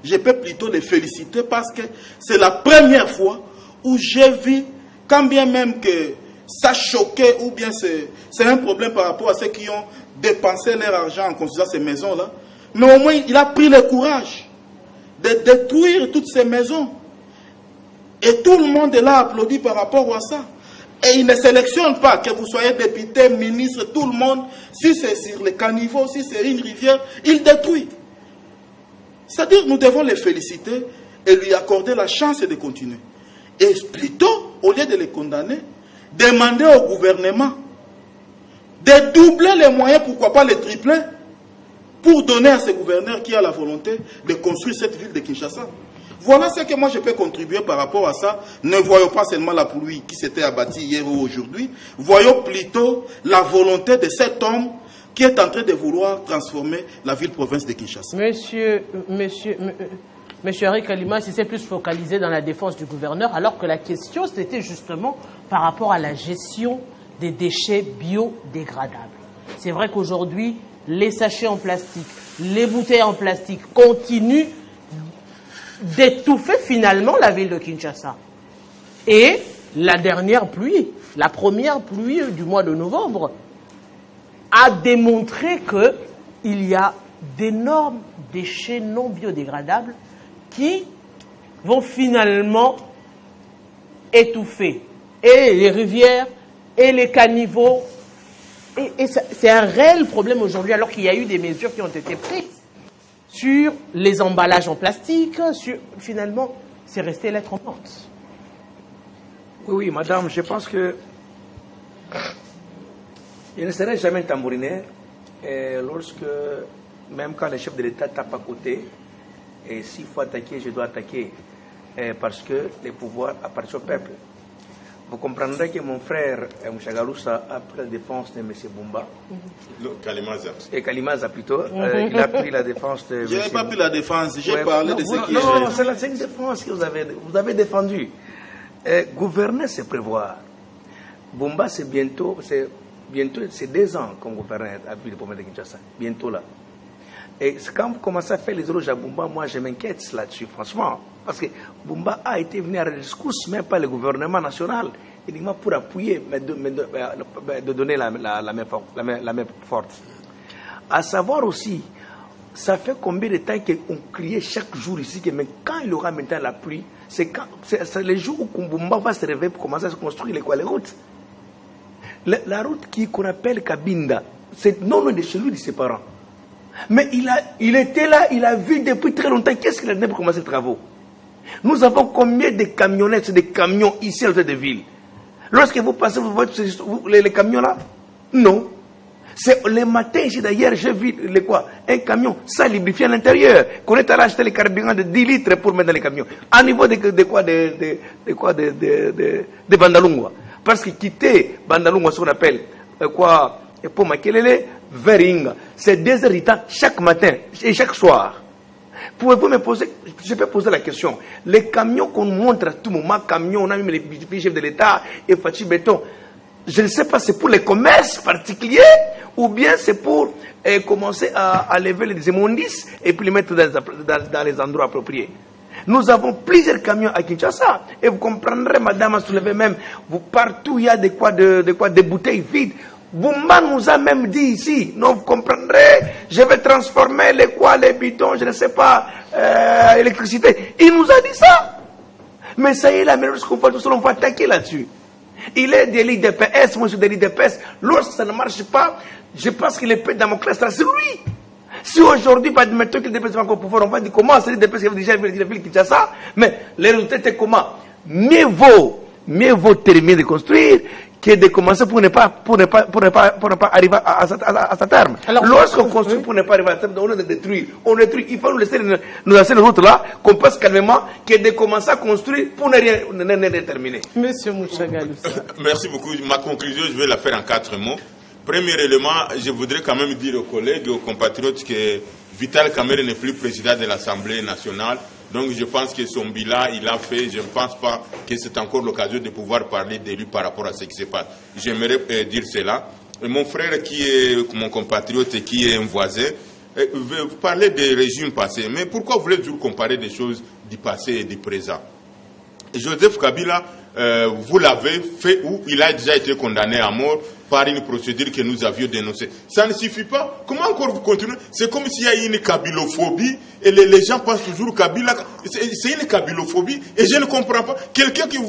je peux plutôt les féliciter parce que c'est la première fois où j'ai vu, quand bien même que ça choquait ou bien c'est un problème par rapport à ceux qui ont dépensé leur argent en construisant ces maisons-là, mais au moins il a pris le courage de détruire toutes ces maisons. Et tout le monde l'a applaudi par rapport à ça. Et il ne sélectionne pas, que vous soyez député, ministre, tout le monde, si c'est sur les caniveaux, si c'est une rivière, il détruit. C'est-à-dire nous devons les féliciter et lui accorder la chance de continuer. Et plutôt, au lieu de les condamner, demander au gouvernement de doubler les moyens, pourquoi pas les tripler, pour donner à ce gouverneur qui a la volonté de construire cette ville de Kinshasa. Voilà ce que moi je peux contribuer par rapport à ça. Ne voyons pas seulement la pluie qui s'était abattue hier ou aujourd'hui. Voyons plutôt la volonté de cet homme qui est en train de vouloir transformer la ville-province de Kinshasa. Monsieur Henri Kalima, il s'est plus focalisé dans la défense du gouverneur, alors que la question, c'était justement par rapport à la gestion des déchets biodégradables. C'est vrai qu'aujourd'hui, les sachets en plastique, les bouteilles en plastique continuent d'étouffer finalement la ville de Kinshasa. Et la dernière pluie, la première pluie du mois de novembre, a démontré qu'il y a d'énormes déchets non biodégradables qui vont finalement étouffer et les rivières et les caniveaux. Et c'est un réel problème aujourd'hui, alors qu'il y a eu des mesures qui ont été prises sur les emballages en plastique. Finalement, c'est resté lettre morte. Oui, madame, je pense que je ne serai jamais un tambourinaire lorsque, même quand le chef de l'État tape à côté, et s'il faut attaquer, je dois attaquer, parce que le pouvoir appartient au peuple. Vous comprendrez que mon frère, M. Galoussa, a pris la défense de M. Bumba. Kalimaza. Et Kalimaza plutôt. Il a pris la défense de M. Je n'ai pas pris la défense, j'ai parlé de ce qui est. Non, c'est une défense que vous avez défendue. Gouverner, c'est prévoir. Bumba, c'est 2 ans qu'on gouverne à ville de Kinshasa. Bientôt là. Et quand vous commencez à faire les éloges à Bumba, moi je m'inquiète là-dessus, franchement. Parce que Bumba a été venu à la rescousse, même pas le gouvernement national, uniquement pour appuyer, de donner la main forte. À savoir aussi, ça fait combien de temps qu'on criait chaque jour ici que mais quand il aura maintenant la pluie, c'est les jours où Bumba va se réveiller pour commencer à se construire les routes. La route qu'on appelle Kabinda, c'est non loin de chez lui, de ses parents. Mais il était là, il a vu depuis très longtemps. Qu'est-ce qu'il a donné pour commencer les travaux? Nous avons combien de camionnettes, des camions ici à l'hôtel de ville? Lorsque vous passez, vous voyez les camions là? Non. C'est le matin ici d'ailleurs, j'ai vu un camion, ça lubrifié à l'intérieur. Qu'on est allé acheter les carburants de 10 litres pour mettre dans les camions. À niveau de Bandalungwa. Parce que quitter Bandalungwa, ce qu'on appelle pour Makelele, Veringa, c'est 2 heures de temps chaque matin et chaque soir. Pouvez-vous me poser, je peux poser la question. Les camions qu'on montre à tout moment, on a même les chefs de l'État et Fachi Béton, je ne sais pas, c'est pour les commerces particuliers ou bien c'est pour commencer à lever les immondices et puis les mettre dans les endroits appropriés. Nous avons plusieurs camions à Kinshasa et vous comprendrez, madame, à soulever même, partout il y a des bouteilles vides. Bumba nous a même dit ici, non, vous comprendrez, je vais transformer les bidons, je ne sais pas, électricité. Il nous a dit ça. Mais ça y est, la meilleure chose qu'on fait, tout seul, on va attaquer là-dessus. Il est de l'IDPS, moi je suis de l'IDPS. Lorsque ça ne marche pas, je pense qu'il est peu Damoclès là sur lui. Si aujourd'hui, admettons que l'IDPS va encore pouvoir, on va dire comment c'est l'IDPS qui avait déjà vu la ville Kinshasa, mais les résultats étaient comment? Mieux vaut terminer de construire que de commencer pour ne pas arriver à sa terme. Lorsqu'on construit pour ne pas arriver à sa terme, on le détruit. On détruit. Il faut nous laisser les routes là, qu'on passe calmement, que de commencer à construire pour ne rien terminer. Monsieur Mouchagalou. Merci beaucoup. Ma conclusion, je vais la faire en 4 mots. Premier élément, je voudrais quand même dire aux collègues et aux compatriotes que Vital Kamerhe n'est plus président de l'Assemblée nationale. Donc je pense que son bilan, il a fait, je ne pense pas que c'est encore l'occasion de pouvoir parler de lui par rapport à ce qui se passe. J'aimerais dire cela. mon frère qui est mon compatriote et qui est un voisin, vous parlez des régimes passés. Mais pourquoi vous voulez toujours comparer des choses du passé et du présent? Joseph Kabila, vous l'avez fait où il a déjà été condamné à mort par une procédure que nous avions dénoncée. Ça ne suffit pas. Comment encore vous continuez? C'est comme s'il y a une kabylophobie et les gens pensent toujours Kabila. C'est une kabylophobie et je ne comprends pas. Quelqu'un qui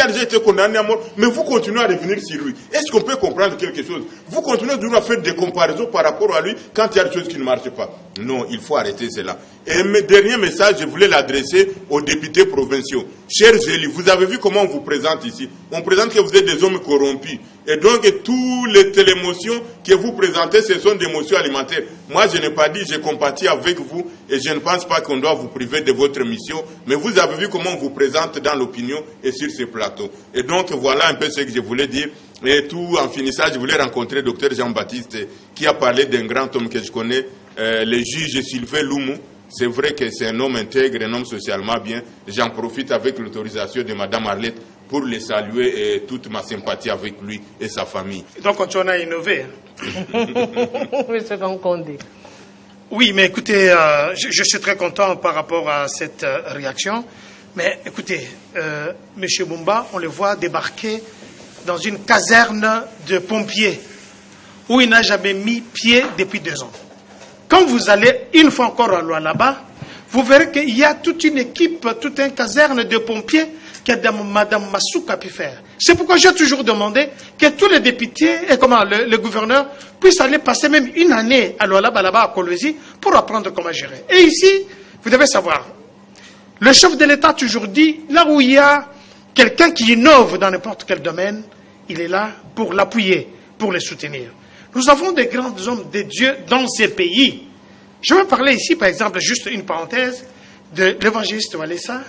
a déjà été condamné à mort, mais vous continuez à revenir sur lui. Est-ce qu'on peut comprendre quelque chose? Vous continuez toujours à faire des comparaisons par rapport à lui quand il y a des choses qui ne marchent pas. Non, il faut arrêter cela. Et mes derniers messages, je voulais l'adresser aux députés provinciaux. Chers élus, vous avez vu comment on vous présente ici. On présente que vous êtes des hommes corrompus. Et donc, toutes les émotions que vous présentez, ce sont des émotions alimentaires. Moi, je n'ai pas dit, j'ai compatis avec vous et je ne pense pas qu'on doit vous priver de votre mission. Mais vous avez vu comment on vous présente dans l'opinion et sur ce plateau. Et donc, voilà un peu ce que je voulais dire. Et tout en finissant, je voulais rencontrer Dr Jean-Baptiste qui a parlé d'un grand homme que je connais, le juge Sylvain Loumou. C'est vrai que c'est un homme intègre, un homme socialement bien. J'en profite avec l'autorisation de Mme Arlette pour le saluer et toute ma sympathie avec lui et sa famille. Donc, on a innové. Monsieur Kankonde. Oui, mais écoutez, je suis très content par rapport à cette réaction. Mais écoutez, M. Bumba, on le voit débarquer dans une caserne de pompiers où il n'a jamais mis pied depuis 2 ans. Quand vous allez une fois encore à là-bas, vous verrez qu'il y a toute une équipe, toute une caserne de pompiers que Mme Massouk a pu faire. C'est pourquoi j'ai toujours demandé que tous les députés et le gouverneur puissent aller passer même une année à là-bas à Kolwezi pour apprendre comment gérer. Et ici, vous devez savoir, le chef de l'État a toujours dit, là où il y a quelqu'un qui innove dans n'importe quel domaine, il est là pour l'appuyer, pour le soutenir. Nous avons des grands hommes de Dieu dans ces pays. Je vais parler ici, par exemple, juste une parenthèse, de l'évangéliste Walesa,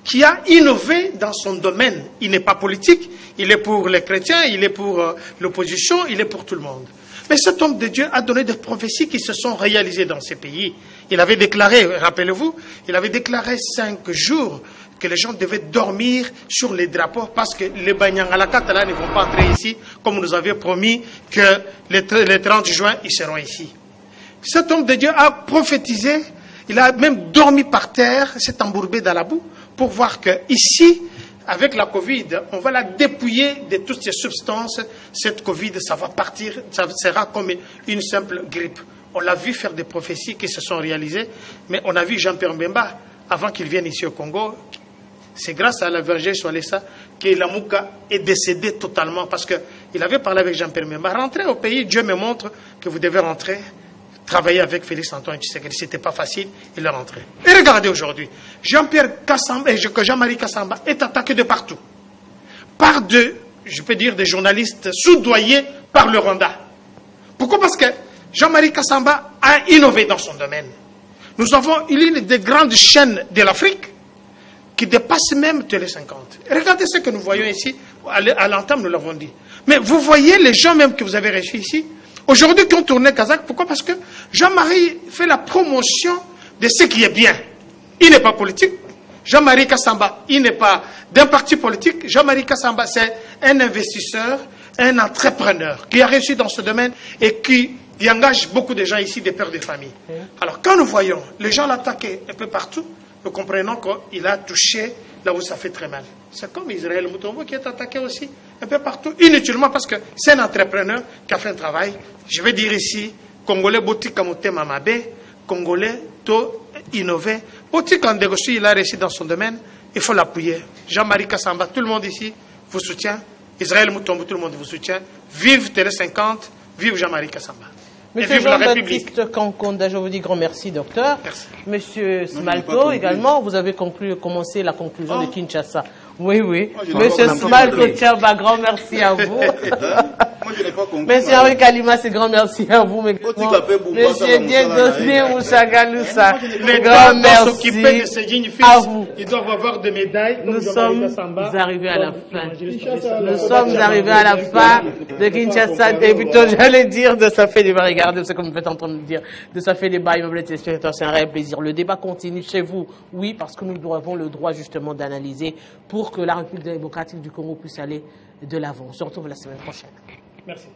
qui a innové dans son domaine. Il n'est pas politique, il est pour les chrétiens, il est pour l'opposition, il est pour tout le monde. Mais cet homme de Dieu a donné des prophéties qui se sont réalisées dans ces pays. Il avait déclaré, rappelez-vous, il avait déclaré 5 jours que les gens devaient dormir sur les drapeaux parce que les Banyangalakata là ne vont pas entrer ici, comme nous avions promis que le 30 juin, ils seront ici. Cet homme de Dieu a prophétisé, il a même dormi par terre, s'est embourbé dans la boue, pour voir que ici, avec la Covid, on va la dépouiller de toutes ces substances. Cette Covid, ça va partir, ça sera comme une simple grippe. On l'a vu faire des prophéties qui se sont réalisées, mais on a vu Jean-Pierre Mbemba, avant qu'il vienne ici au Congo, c'est grâce à l'évangéliste Walesa que Lamouka est décédé totalement, parce qu'il avait parlé avec Jean-Pierre Mbemba. Rentrez au pays, Dieu me montre que vous devez rentrer. Travailler avec Félix Antoine Tshisekedi, c'était pas facile, il est rentré. Et regardez aujourd'hui, Jean-Marie Kassamba est attaqué de partout. Par je peux dire, des journalistes soudoyés par le Rwanda. Pourquoi? Parce que Jean-Marie Kassamba a innové dans son domaine. Nous avons une des grandes chaînes de l'Afrique qui dépasse même Télé 50. Regardez ce que nous voyons ici, à l'entame nous l'avons dit. Mais vous voyez les gens même que vous avez reçus ici, aujourd'hui qui ont tourné Kazakh, pourquoi? Parce que Jean-Marie fait la promotion de ce qui est bien. Il n'est pas politique. Jean-Marie Kassamba, il n'est pas d'un parti politique. Jean-Marie Kassamba, c'est un investisseur, un entrepreneur qui a réussi dans ce domaine et qui engage beaucoup de gens ici, des pères de famille. Alors quand nous voyons les gens l'attaquer un peu partout, nous comprenons qu'il a touché là où ça fait très mal. C'est comme Israël Moutombo qui est attaqué aussi un peu partout, inutilement, parce que c'est un entrepreneur qui a fait un travail. Je vais dire ici, Congolais, Botika Motema Mabe, Congolais, to innové. Botika Ndegossi, il a réussi dans son domaine, il faut l'appuyer. Jean-Marie Kassamba, tout le monde ici vous soutient. Israël Moutombo, tout le monde vous soutient. Vive Télé 50, vive Jean-Marie Kassamba. Monsieur Jean-Baptiste Kankonda, je vous dis grand merci, docteur. Merci. Monsieur Smalto, également, vous avez commencé la conclusion de Kinshasa. Oui, oui. Monsieur Smalto Tchamba, grand merci à vous. Monsieur Henri Kalima, c'est grand merci à vous. Monsieur Diendosné Moussagaloussa, grand merci à vous. Ils doivent avoir des médailles. Nous sommes arrivés à la fin. Nous sommes arrivés à la fin de Kinshasa. Et plutôt, j'allais dire, de ça fait débat. Regardez ce que vous êtes en train de dire. De ça fait débat. C'est un réel plaisir. Le débat continue chez vous. Oui, parce que nous avons le droit justement d'analyser pour que la République démocratique du Congo puisse aller de l'avant. On se retrouve la semaine prochaine. Merci.